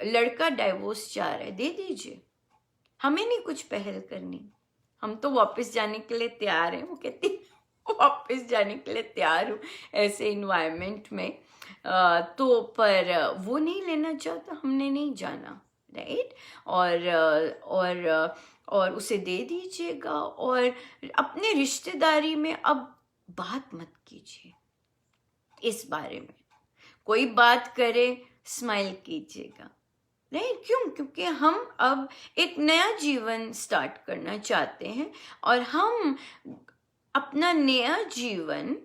लड़का डाइवोर्स चाह रहा है, दे दीजिए, हमें नहीं कुछ पहल करनी, हम तो वापस जाने के लिए तैयार हैं। वो कहती वापस जाने के लिए तैयार हूँ ऐसे इन्वायरमेंट में, तो पर वो नहीं लेना चाहता, हमने नहीं जाना, राइट। और उसे दे दीजिएगा, और अपने रिश्तेदारी में अब बात मत कीजिए इस बारे में। कोई बात करे, स्माइल कीजिएगा, नहीं? क्यों? क्योंकि हम अब एक नया जीवन स्टार्ट करना चाहते हैं, और हम अपना नया जीवन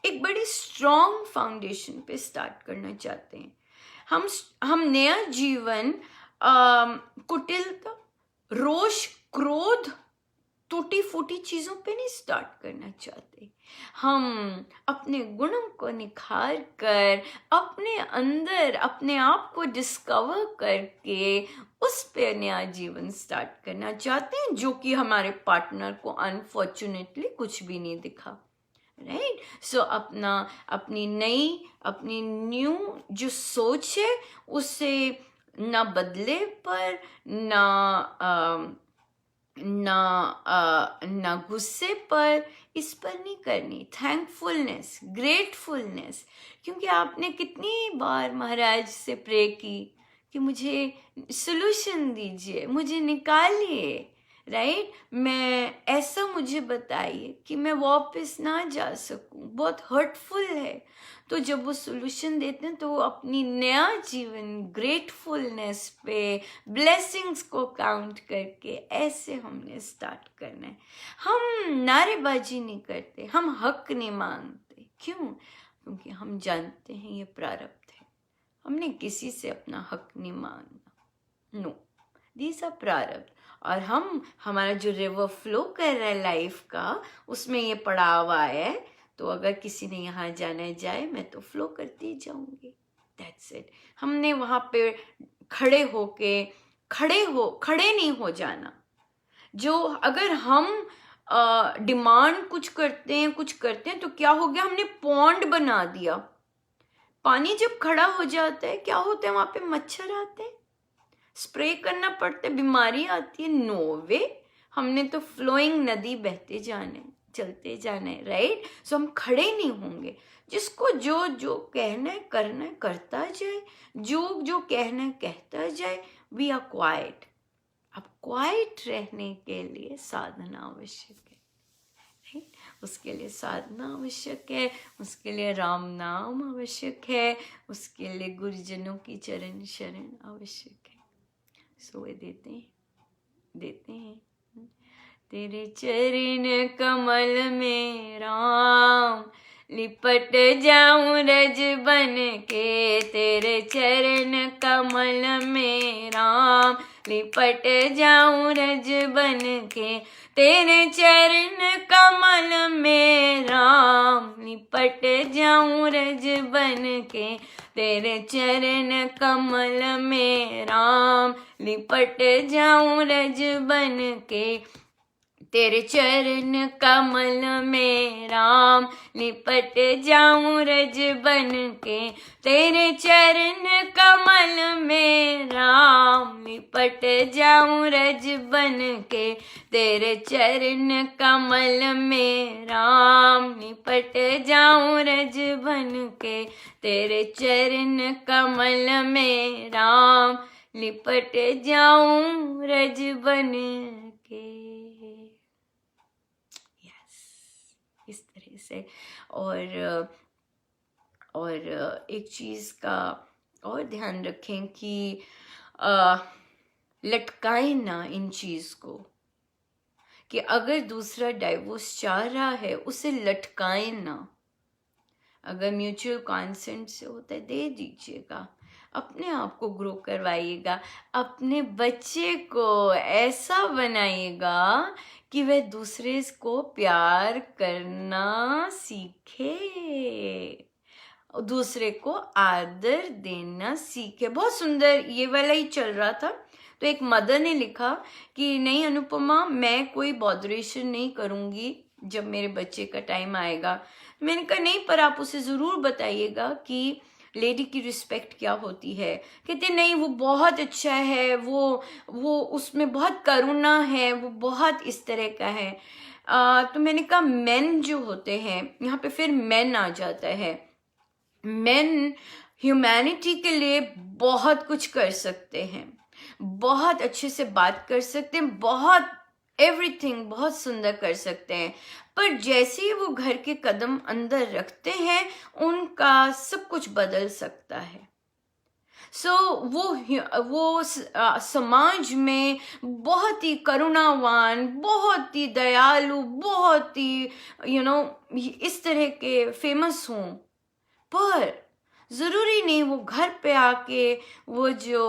एक बड़ी स्ट्रॉन्ग फाउंडेशन पे स्टार्ट करना चाहते हैं। हम नया जीवन कुटिलता, रोष, क्रोध, टूटी फूटी चीजों पे नहीं स्टार्ट करना चाहते। हम अपने गुणों को निखार कर, अपने अंदर अपने आप को डिस्कवर करके उस पे नया जीवन स्टार्ट करना चाहते हैं, जो कि हमारे पार्टनर को अनफॉर्चुनेटली कुछ भी नहीं दिखा, राइट। सो अपनी न्यू जो सोच है, उसे ना बदले पर, ना गुस्से पर, इस पर नहीं करनी। थैंकफुलनेस, ग्रेटफुलनेस, क्योंकि आपने कितनी बार महाराज से प्रे की कि मुझे सॉल्यूशन दीजिए, मुझे निकालिए, राइट। मैं ऐसा मुझे बताइए कि मैं वापस ना जा सकूं, बहुत हर्टफुल है। तो जब वो सॉल्यूशन देते हैं, तो वो अपनी नया जीवन ग्रेटफुलनेस पे, ब्लेसिंग्स को काउंट करके ऐसे हमने स्टार्ट करना है। हम नारेबाजी नहीं करते, हम हक नहीं मांगते। क्यों? क्योंकि हम जानते हैं ये प्रारब्ध है, हमने किसी से अपना हक नहीं मांगना। नो, दीज आर प्रारब्ध। और हमारा जो रिवर फ्लो कर रहा है लाइफ का, उसमें ये पड़ाव आया है, तो अगर किसी ने यहाँ जाना जाए, मैं तो फ्लो करती जाऊंगी, दैट्स इट। हमने वहां पे खड़े नहीं हो जाना। जो अगर हम डिमांड कुछ करते हैं तो क्या हो गया, हमने पॉन्ड बना दिया। पानी जब खड़ा हो जाता है, क्या होता है, वहां पे मच्छर आते हैं, स्प्रे करना पड़ता है, बीमारी आती है। नो वे, हमने तो फ्लोइंग नदी बहते जाना है, चलते जाना है, राइट। सो हम खड़े नहीं होंगे। जिसको जो जो कहना है करना है, करता जाए, जो जो कहना है कहता जाए। We are quiet. अब क्वाइट रहने के लिए साधना आवश्यक है, राइट। उसके लिए साधना आवश्यक है, उसके लिए राम नाम आवश्यक है, उसके लिए गुरुजनों की चरण शरण आवश्यक है। सो वे देते हैं। तेरे चरण कमल में राम, लिपट जाऊं रज बन के। तेरे चरण कमल में राम, लिपट जाऊं रज बन के। तेरे चरण कमल में राम लिपट जाऊं रज बन के, तेरे चरण कमल में राम लिपट जाऊं रज बन के, तेरे चरण कमल में राम लिपट जाऊं रज बन के, तेरे चरण कमल में राम लिपट जाऊं रज बन के, तेरे चरण कमल में राम लिपट जाऊं रज बन के, तेरे चरण कमल में राम लिपट जाऊं रज बन के। इस तरह से। और एक चीज का और ध्यान रखें कि लटकाएं ना इन चीज को, कि अगर दूसरा डाइवोर्स चाह रहा है उसे लटकाएं ना। अगर म्यूचुअल कंसेंट से होता है दे दीजिएगा, अपने आप को ग्रो करवाइएगा, अपने बच्चे को ऐसा बनाइएगा कि वह दूसरे को प्यार करना सीखे, दूसरे को आदर देना सीखे। बहुत सुंदर ये वाला ही चल रहा था, तो एक मदर ने लिखा कि नहीं अनुपमा, मैं कोई बॉदरेशन नहीं करूँगी जब मेरे बच्चे का टाइम आएगा। मैंने कहा नहीं, पर आप उसे ज़रूर बताइएगा कि लेडी की रिस्पेक्ट क्या होती है। कहते नहीं, वो बहुत अच्छा है, वो उसमें बहुत करुणा है, वो बहुत इस तरह का है। तो मैंने कहा मेन जो होते हैं, यहाँ पे फिर मेन आ जाता है, मेन ह्यूमैनिटी के लिए बहुत कुछ कर सकते हैं, बहुत अच्छे से बात कर सकते हैं, बहुत एवरीथिंग बहुत सुंदर कर सकते हैं, पर जैसे ही वो घर के कदम अंदर रखते हैं उनका सब कुछ बदल सकता है। वो समाज में बहुत ही करुणावान, बहुत ही दयालु, बहुत ही इस तरह के फेमस हों, पर जरूरी नहीं वो घर पे आके वो जो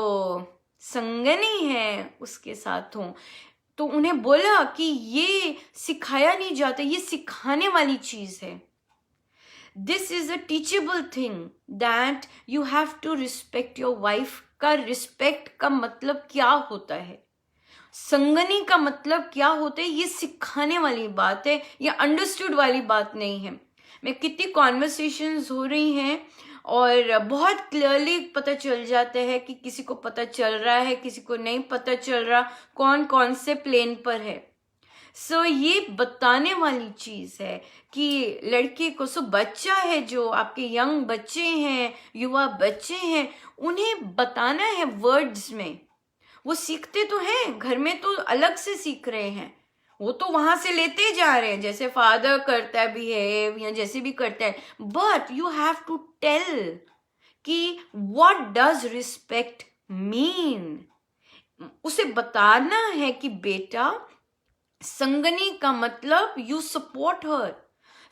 संगनी है उसके साथ हों। तो उन्हें बोला कि ये सिखाया नहीं जाता, ये सिखाने वाली चीज है। This is a teachable thing that you have to respect your wife. का रिस्पेक्ट का मतलब क्या होता है, संगनी का मतलब क्या होता है, ये सिखाने वाली बात है, ये अंडरस्टूड वाली बात नहीं है। मैं कितनी कॉन्वर्सेशंस हो रही हैं और बहुत क्लियरली पता चल जाता है कि किसी को पता चल रहा है, किसी को नहीं पता चल रहा, कौन कौन से प्लेन पर है। ये बताने वाली चीज है कि लड़के को, बच्चा है, जो आपके यंग बच्चे हैं, युवा बच्चे हैं, उन्हें बताना है वर्ड्स में। वो सीखते तो हैं, घर में तो अलग से सीख रहे हैं, वो तो वहां से लेते जा रहे हैं, जैसे फादर करता भी है या जैसे भी करता है, but you have to tell कि व्हाट डज रिस्पेक्ट मीन। उसे बताना है कि बेटा, संगनी का मतलब यू सपोर्ट हर,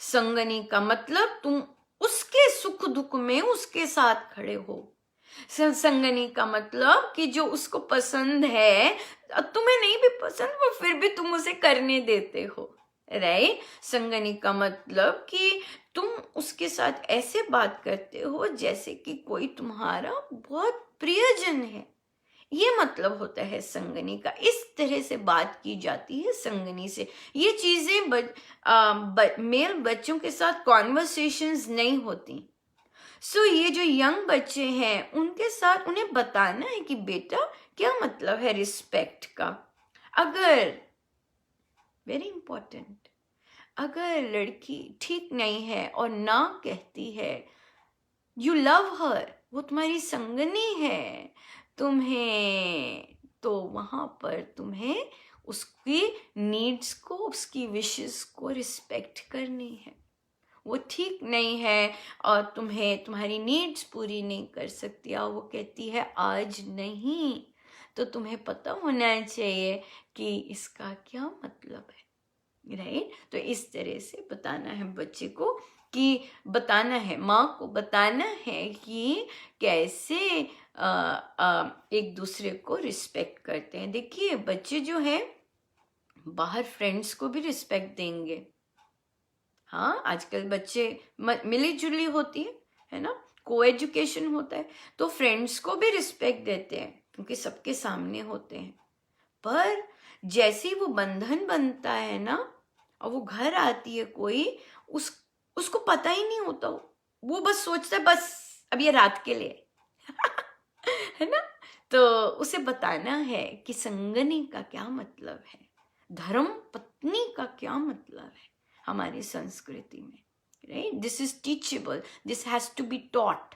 संगनी का मतलब तुम उसके सुख दुख में उसके साथ खड़े हो, संगनी का मतलब कि जो उसको पसंद है, तुम्हें नहीं भी पसंद, वो फिर भी तुम उसे करने देते हो, राइट। संगनी का मतलब कि तुम उसके साथ ऐसे बात करते हो जैसे कि कोई तुम्हारा बहुत प्रियजन है, ये मतलब होता है संगनी का। इस तरह से बात की जाती है संगनी से। ये चीजें मेल बच्चों के साथ कॉन्वर्सेशंस नहीं होती। ये जो यंग बच्चे हैं उनके साथ उन्हें बताना है कि बेटा क्या मतलब है रिस्पेक्ट का। अगर वेरी इंपॉर्टेंट, अगर लड़की ठीक नहीं है और ना कहती है, यू लव हर, वो तुम्हारी संगनी है, तुम्हें तो वहां पर तुम्हें उसकी नीड्स को, उसकी विशेस को रिस्पेक्ट करनी है। वो ठीक नहीं है और तुम्हारी नीड्स पूरी नहीं कर सकती, और वो कहती है आज नहीं, तो तुम्हें पता होना चाहिए कि इसका क्या मतलब है, राइट। तो इस तरह से बताना है बच्चे को, कि बताना है, माँ को बताना है कि कैसे एक दूसरे को रिस्पेक्ट करते हैं। देखिए बच्चे जो हैं बाहर फ्रेंड्स को भी रिस्पेक्ट देंगे। हाँ, आजकल बच्चे मिली जुली होती है ना, को एजुकेशन होता है, तो फ्रेंड्स को भी रिस्पेक्ट देते हैं क्योंकि सबके सामने होते हैं। पर जैसे ही वो बंधन बनता है ना, और वो घर आती है कोई, उसको पता ही नहीं होता, वो बस सोचता है बस अब ये रात के लिए है ना। तो उसे बताना है कि संगनी का क्या मतलब है, धर्म पत्नी का क्या मतलब है हमारी संस्कृति में, right. This is teachable, this has to be taught.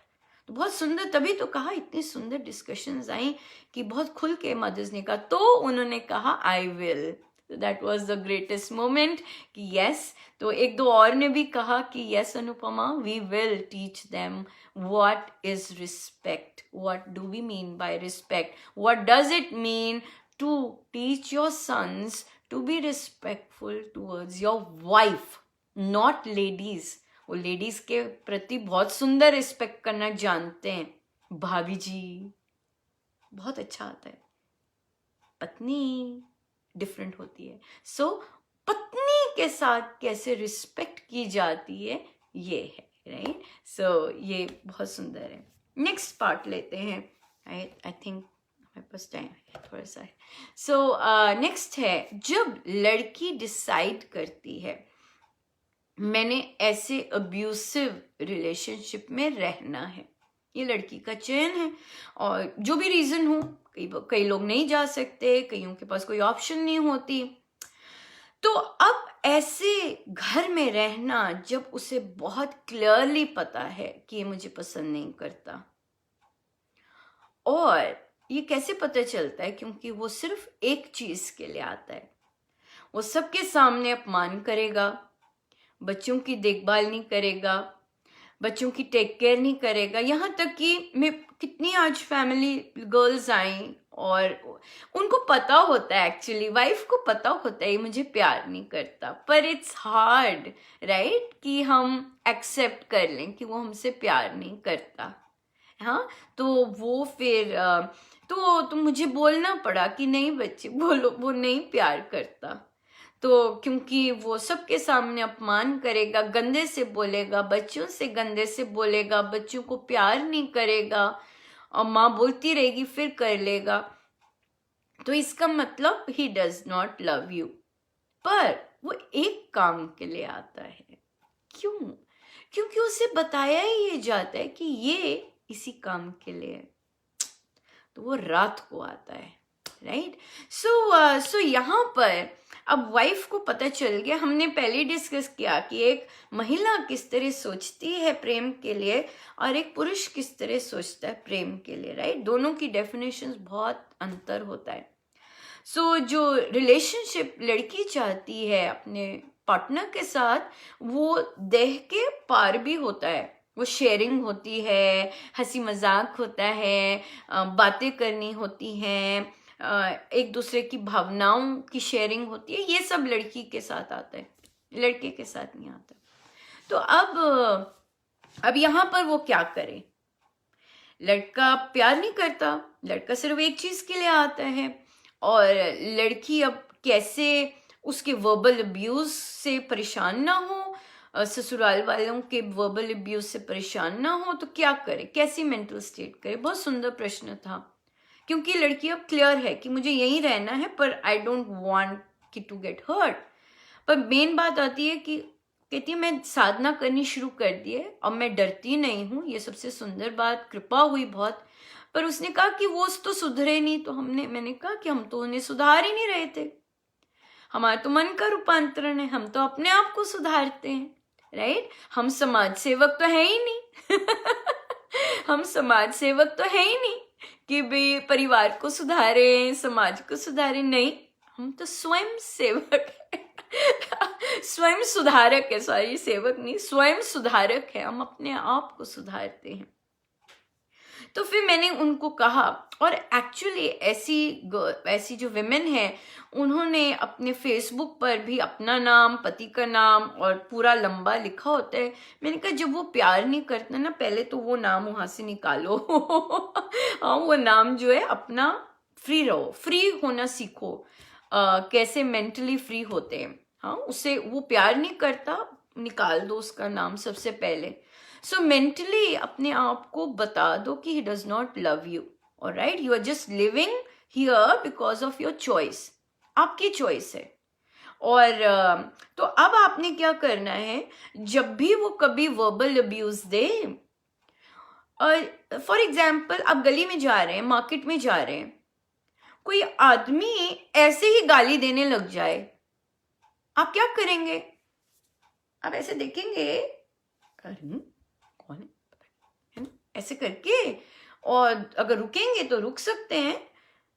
तो बहुत सुंदर, तभी तो कहा इतनी सुंदर डिस्कशंस आई कि बहुत खुल के मदर्स ने कहा, तो उन्होंने कहा I will. That was the greatest moment कि यस। तो एक दो और ने भी कहा कि yes Anupama, we will teach them what is respect, what do we mean by respect, what does it mean to teach your sons to be respectful towards your wife, not ladies। वो ladies के प्रति बहुत सुंदर respect करना जानते हैं, भाभी जी बहुत अच्छा आता है, पत्नी डिफरेंट होती है। सो पत्नी के साथ कैसे रिस्पेक्ट की जाती है ये है, राइट। सो ये बहुत सुंदर है। नेक्स्ट पार्ट लेते हैं, आई थिंक मेरे पास टाइम है थोड़ा सा है। सो नेक्स्ट है, जब लड़की डिसाइड करती है मैंने ऐसे अब्यूसिव रिलेशनशिप में रहना है, ये लड़की का चयन है, और जो भी रीजन हो, कई लोग नहीं जा सकते, कईयों के पास कोई ऑप्शन नहीं होती। तो अब ऐसे घर में रहना जब उसे बहुत क्लियरली पता है कि ये मुझे पसंद नहीं करता, और ये कैसे पता चलता है, क्योंकि वो सिर्फ एक चीज के लिए आता है, वो सबके सामने अपमान करेगा, बच्चों की देखभाल नहीं करेगा, बच्चों की टेक केयर नहीं करेगा। यहाँ तक कि मैं कितनी आज फैमिली गर्ल्स आई और उनको पता होता है, एक्चुअली वाइफ को पता होता है ये मुझे प्यार नहीं करता, पर इट्स हार्ड राइट कि हम एक्सेप्ट कर लें कि वो हमसे प्यार नहीं करता। हाँ, तो वो फिर तो मुझे बोलना पड़ा कि नहीं बच्चे बोलो, वो नहीं प्यार करता। तो क्योंकि वो सबके सामने अपमान करेगा, गंदे से बोलेगा, बच्चों से गंदे से बोलेगा, बच्चों को प्यार नहीं करेगा, और माँ बोलती रहेगी फिर कर लेगा, तो इसका मतलब ही डज नॉट लव यू। पर वो एक काम के लिए आता है, क्यों? क्योंकि उसे बताया ही ये जाता है कि ये इसी काम के लिए, तो वो रात को आता है, राइट। सो यहाँ पर अब वाइफ को पता चल गया, हमने पहले डिस्कस किया कि एक महिला किस तरह सोचती है प्रेम के लिए और एक पुरुष किस तरह सोचता है प्रेम के लिए, राइट। दोनों की डेफिनेशंस बहुत अंतर होता है। सो जो रिलेशनशिप लड़की चाहती है अपने पार्टनर के साथ, वो देह के पार भी होता है, वो शेयरिंग होती है, हंसी मजाक होता है, बातें करनी होती हैं, एक दूसरे की भावनाओं की शेयरिंग होती है, ये सब लड़की के साथ आता है, लड़के के साथ नहीं आता। तो अब यहाँ पर वो क्या करे, लड़का प्यार नहीं करता, लड़का सिर्फ एक चीज के लिए आता है, और लड़की अब कैसे उसके वर्बल अब्यूज से परेशान ना हो, ससुराल वालों के वर्बल अब्यूज से परेशान ना हो, तो क्या करे, कैसी मेंटल स्टेट करे। बहुत सुंदर प्रश्न था, क्योंकि लड़की अब क्लियर है कि मुझे यहीं रहना है, पर आई डोंट वांट कि टू गेट हर्ट। पर मेन बात आती है कि कहती है मैं साधना करनी शुरू कर दी है, अब मैं डरती नहीं हूँ, ये सबसे सुंदर बात, कृपा हुई बहुत। पर उसने कहा कि वो तो सुधरे नहीं, तो मैंने कहा कि हम तो उन्हें सुधार ही नहीं रहे थे, हमारा तो मन का रूपांतरण है, हम तो अपने आप को सुधारते हैं, राइट। हम समाज सेवक तो है ही नहीं हम समाज सेवक तो है ही नहीं कि भाई परिवार को सुधारे, समाज को सुधारे, नहीं, हम तो स्वयं सेवक है स्वयं सुधारक है, सॉरी सेवक नहीं, स्वयं सुधारक है, हम अपने आप को सुधारते हैं। तो फिर मैंने उनको कहा, और एक्चुअली ऐसी जो विमेन है, उन्होंने अपने फेसबुक पर भी अपना नाम, पति का नाम और पूरा लंबा लिखा होता है। मैंने कहा जब वो प्यार नहीं करता ना, पहले तो वो नाम वहां से निकालो हाँ, वो नाम जो है अपना फ्री रहो, फ्री होना सीखो। कैसे मेंटली फ्री होते हैं। हाँ, उसे वो प्यार नहीं करता, निकाल दो उसका नाम सबसे पहले। सो मेंटली अपने आप को बता दो कि he does not love you, alright, you are just living here because of your choice, आपकी चॉइस है। और तो अब आपने क्या करना है, जब भी वो कभी verbal abuse they, for example आप गली में जा रहे हैं, मार्केट में जा रहे हैं, कोई आदमी ऐसे ही गाली देने लग जाए, आप क्या करेंगे? आप ऐसे देखेंगे, कौन है ना, ऐसे करके, और अगर रुकेंगे तो रुक सकते हैं,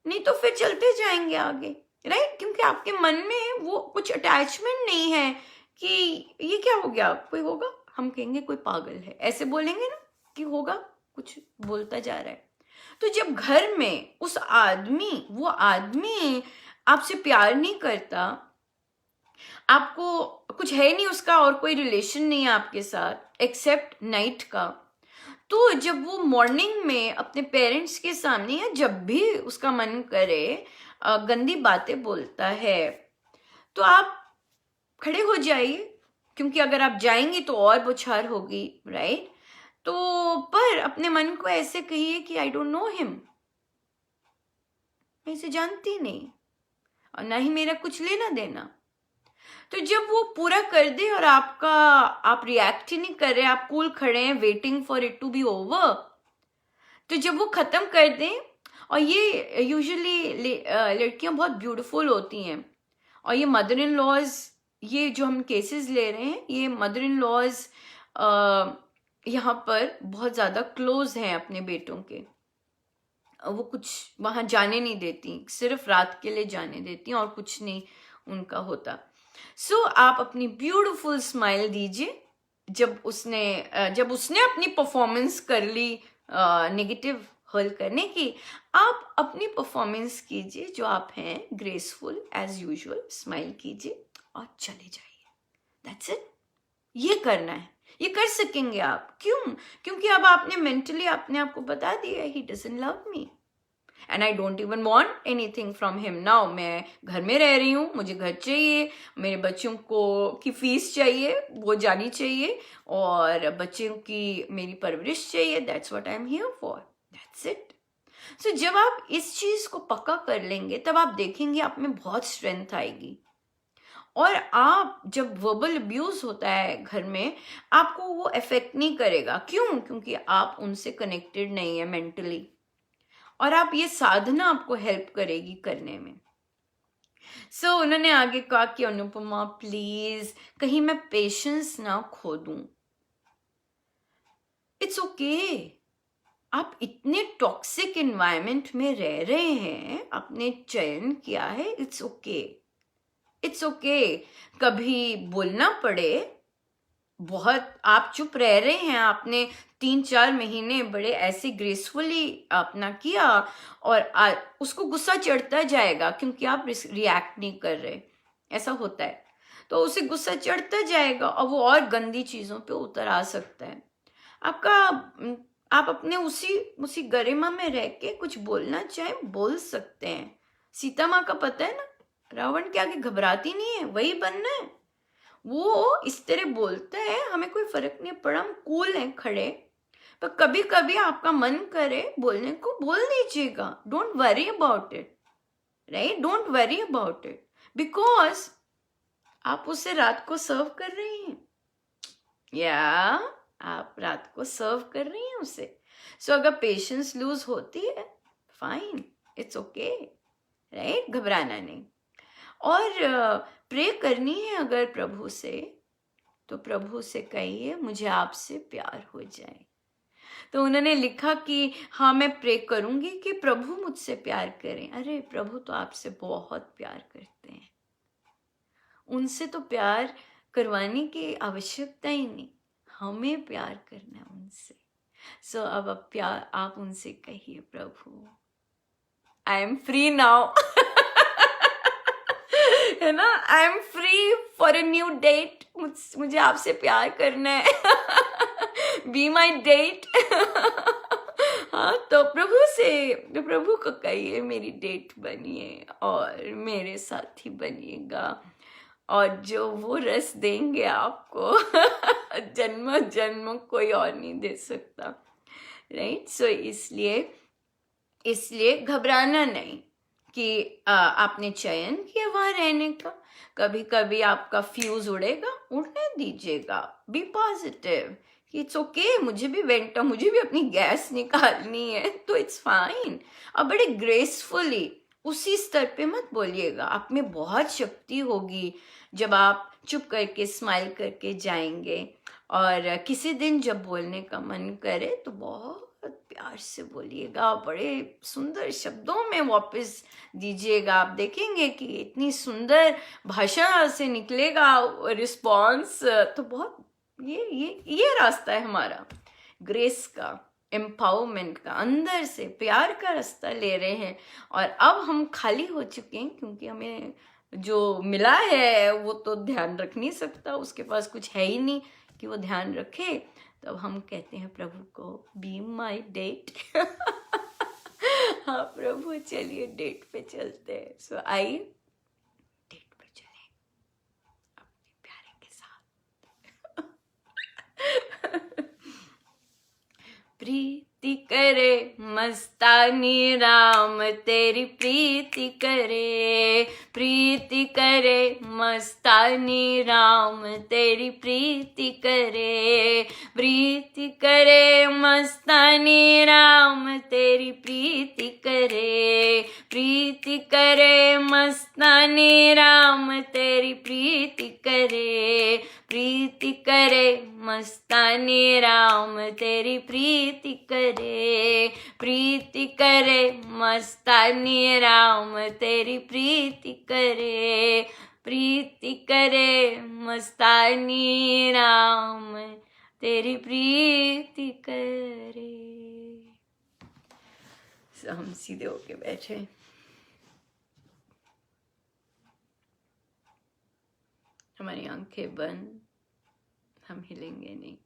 नहीं तो फिर चलते जाएंगे आगे, राइट? क्योंकि आपके मन में वो कुछ अटैचमेंट नहीं है कि ये क्या हो गया, कोई होगा, हम कहेंगे कोई पागल है, ऐसे बोलेंगे ना कि होगा, कुछ बोलता जा रहा है। तो जब घर में वो आदमी आपसे प्यार नहीं करता, आपको कुछ है नहीं उसका, और कोई रिलेशन नहीं है आपके साथ एक्सेप्ट नाइट का, तो जब वो मॉर्निंग में अपने पेरेंट्स के सामने या जब भी उसका मन करे गंदी बातें बोलता है, तो आप खड़े हो जाइए, क्योंकि अगर आप जाएंगे तो और बौछार होगी, राइट? तो पर अपने मन को ऐसे कहिए कि आई डोंट नो हिम, मैं इसे जानती नहीं और ना ही मेरा कुछ लेना देना। तो जब वो पूरा कर दे और आप रिएक्ट ही नहीं कर रहे, आप कूल खड़े हैं waiting for it to be over, तो जब वो खत्म कर दें, और ये यूजुअली लड़कियां बहुत ब्यूटीफुल होती हैं, और ये मदर इन लॉज, ये जो हम केसेस ले रहे हैं, ये मदर इन लॉज यहाँ पर बहुत ज़्यादा क्लोज हैं अपने बेटों के, वो कुछ वहाँ जाने नहीं देती, सिर्फ रात के लिए जाने देती हैं और कुछ नहीं उनका होता। सो आप अपनी ब्यूटीफुल स्माइल दीजिए जब उसने अपनी परफॉर्मेंस कर ली नेगेटिव हर्ल करने की, आप अपनी परफॉर्मेंस कीजिए जो आप हैं, ग्रेसफुल एज यूजुअल, स्माइल कीजिए और चले जाइए। That's it. ये करना है, ये कर सकेंगे आप। क्यों? क्योंकि अब आपने मेंटली अपने आप को बता दिया he doesn't love me and I don't even want anything from him now. मैं घर में रह रही हूँ, मुझे घर चाहिए, मेरे बच्चों को की फीस चाहिए, वो जानी चाहिए, और बच्चों की मेरी परवरिश चाहिए। That's what I am here for, that's it. So जब आप इस चीज को पक्का कर लेंगे, तब आप देखेंगे आप में बहुत स्ट्रेंथ आएगी। और आप जब वर्बल अब्यूज होता है घर में, आपको वो अफेक्ट नहीं करेगा। क्यों? क्योंकि आप उनसे कनेक्टेड नहीं है मेंटली, और आप ये साधना आपको हेल्प करेगी करने में। सो उन्होंने आगे कहा कि अनुपमा प्लीज कहीं मैं पेशेंस ना खो दूं। इट्स ओके, आप इतने टॉक्सिक एनवायरनमेंट में रह रहे हैं, आपने चयन किया है, इट्स ओके, इट्स ओके। कभी बोलना पड़े, बहुत आप चुप रह रहे हैं, आपने 3-4 महीने बड़े ऐसे ग्रेसफुली अपना किया, और उसको गुस्सा चढ़ता जाएगा क्योंकि आप रिएक्ट नहीं कर रहे, ऐसा होता है। तो उसे गुस्सा चढ़ता जाएगा और वो और गंदी चीजों पे उतर आ सकता है। आप अपने उसी गरिमा में रह के कुछ बोलना चाहे बोल सकते हैं। सीता माँ का पता है ना, रावण के आगे घबराती नहीं है, वही बनना है। वो इस तरह बोलता है, हमें कोई फर्क नहीं पड़ा, हम कूल हैं खड़े, पर कभी कभी आपका मन करे बोलने को, बोल दीजिएगा। Don't worry about it, right? Don't worry about it, because आप उसे रात को सर्व कर रही हैं, या आप रात को सर्व कर रही हैं उसे। सो अगर पेशेंस लूज होती है, फाइन, इट्स ओके, राइट? घबराना नहीं। और प्रे करनी है अगर प्रभु से, तो प्रभु से कहिए मुझे आपसे प्यार हो जाए। तो उन्होंने लिखा कि हाँ मैं प्रे करूंगी कि प्रभु मुझसे प्यार करें। अरे प्रभु तो आपसे बहुत प्यार करते हैं, उनसे तो प्यार करवाने की आवश्यकता ही नहीं, हमें प्यार करना है उनसे। सो अब प्यार आप उनसे कहिए, प्रभु आई एम फ्री नाउ है ना, I am free for a new date, मुझे आपसे प्यार करना है बी माई डेट हाँ, तो प्रभु को कहिए मेरी डेट बनिए और मेरे साथी बनिएगा, और जो वो रस देंगे आपको जन्म जन्म कोई और नहीं दे सकता, राइट। सो इसलिए घबराना नहीं कि आपने चयन किया वहां रहने का। कभी कभी आपका फ्यूज उड़ेगा, उड़ने दीजिएगा, बी पॉजिटिव कि इट्स ओके, मुझे भी अपनी गैस निकालनी है, तो इट्स फाइन। अब बड़े ग्रेसफुली उसी स्तर पे मत बोलिएगा, आप में बहुत शक्ति होगी जब आप चुप करके स्माइल करके जाएंगे, और किसी दिन जब बोलने का मन करे तो बहुत प्यार से बोलिएगा, बड़े सुंदर शब्दों में वापस दीजिएगा। आप देखेंगे कि इतनी सुंदर भाषा से निकलेगा रिस्पॉन्स। तो बहुत ये रास्ता है हमारा, ग्रेस का, एम्पावरमेंट का, अंदर से प्यार का रास्ता ले रहे हैं। और अब हम खाली हो चुके हैं, क्योंकि हमें जो मिला है वो तो ध्यान रख नहीं सकता, उसके पास कुछ है ही नहीं कि वो ध्यान रखे। तब हम कहते हैं प्रभु को, बी माई डेट। हाँ प्रभु, चलिए डेट पे चलते हैं। सो आइए डेट पे चलें अपने प्यारे के साथ। प्रीति करे मस्तानी राम तेरी प्रीति करे, प्रीति करे मस्तानी राम तेरी प्रीति करे, प्रीति करे मस्तानी राम तेरी प्रीति करे, प्रीति करे मस्तानी राम तेरी प्रीति करे, प्रीति करे मस्तानी राम तेरी प्रीति करे, प्रीति करे मस्तानी राम तेरी प्रीति करे, प्रीति करे मस्तानी राम तेरी प्रीति करे। हम सीधे होके बैठे, हमारी आंखें बंद, हम हिलेंगे नहीं।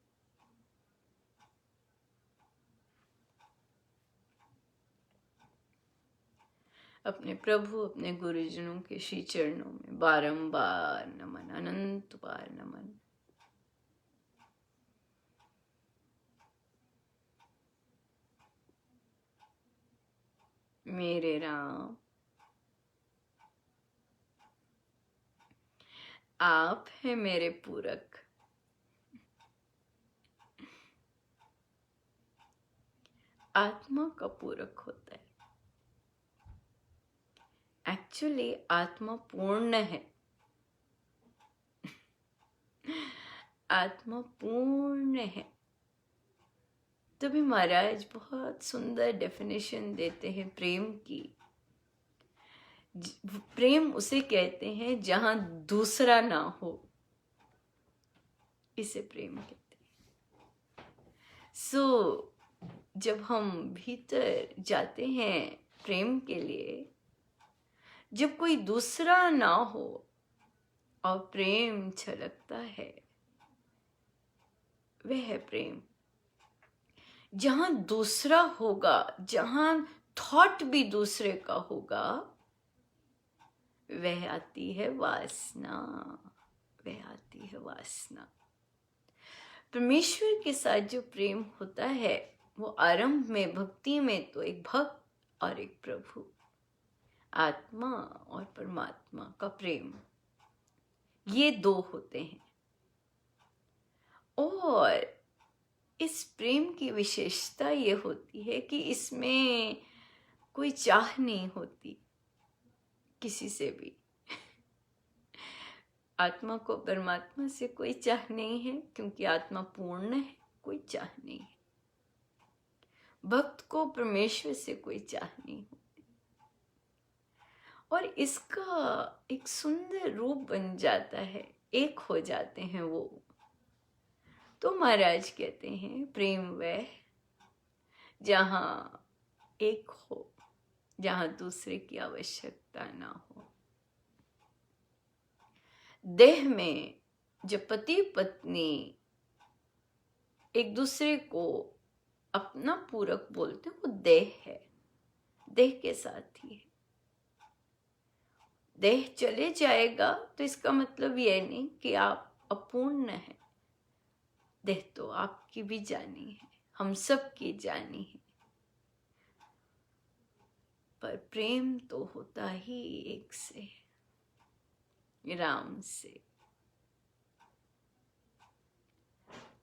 अपने प्रभु, अपने गुरुजनों के श्री चरणों में बारंबार नमन, अनंत बार नमन। मेरे राम, आप है मेरे पूरक, आत्मा का पूरक होता है। एक्चुअली आत्मा पूर्ण है, आत्मा पूर्ण है। तभी महाराज बहुत सुंदर डेफिनेशन देते हैं प्रेम की। प्रेम उसे कहते हैं जहां दूसरा ना हो, इसे प्रेम कहते हैं। सो जब हम भीतर जाते हैं प्रेम के लिए, जब कोई दूसरा ना हो और प्रेम छलकता है, वह है प्रेम। जहां दूसरा होगा, जहां थॉट भी दूसरे का होगा, वह आती है वासना, वह आती है वासना। परमेश्वर के साथ जो प्रेम होता है, वो आरंभ में भक्ति में तो एक भक्त और एक प्रभु, आत्मा और परमात्मा का प्रेम, ये दो होते हैं। और इस प्रेम की विशेषता ये होती है कि इसमें कोई चाह नहीं होती किसी से भी। आत्मा को परमात्मा से कोई चाह नहीं है, क्योंकि आत्मा पूर्ण है, कोई चाह नहीं है। भक्त को परमेश्वर से कोई चाह नहीं होती, और इसका एक सुंदर रूप बन जाता है, एक हो जाते हैं वो। तो महाराज कहते हैं प्रेम वह जहां एक हो, जहां दूसरे की आवश्यकता ना हो। देह में जब पति पत्नी एक दूसरे को अपना पूरक बोलते, वो देह है, देह के साथ ही है। देह चले जाएगा तो इसका मतलब ये नहीं कि आप अपूर्ण हैं। देह तो आपकी भी जानी है, हम सब की जानी है, पर प्रेम तो होता ही एक से, राम से।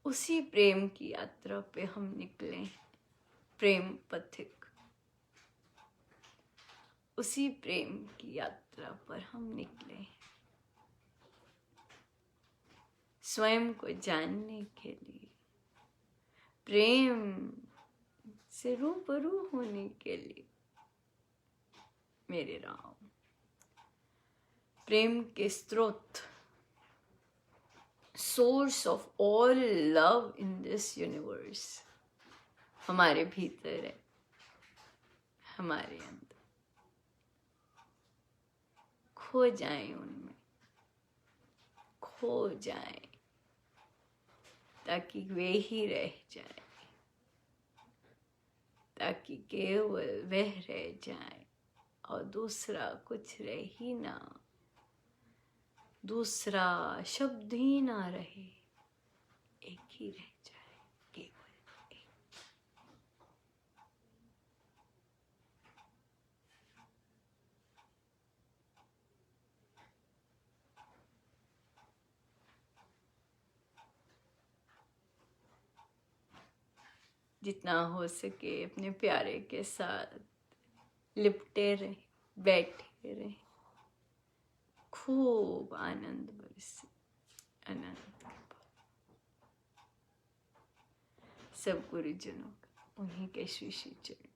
उसी प्रेम की यात्रा पे हम निकले, प्रेम पथिक। उसी प्रेम की यात्रा पर हम निकले, स्वयं को जानने के लिए, प्रेम से रूबरू होने के लिए। मेरे राम, प्रेम के स्रोत, source of all love in this universe हमारे भीतर है, हमारे अंदर। खो जाएं उनमें, खो जाएं, ताकि वे ही रह जाएं, ताकि केवल वह रह जाएं और दूसरा कुछ रह ही ना, दूसरा शब्द ही ना रहे, एक ही रह जाए, केवल एक। जितना हो सके अपने प्यारे के साथ लिपटे रहे, बैठे रहे, खूब आनंद बरसे, आनंद। सब गुरुजनों का, उन्हीं के श्री श्री चरण।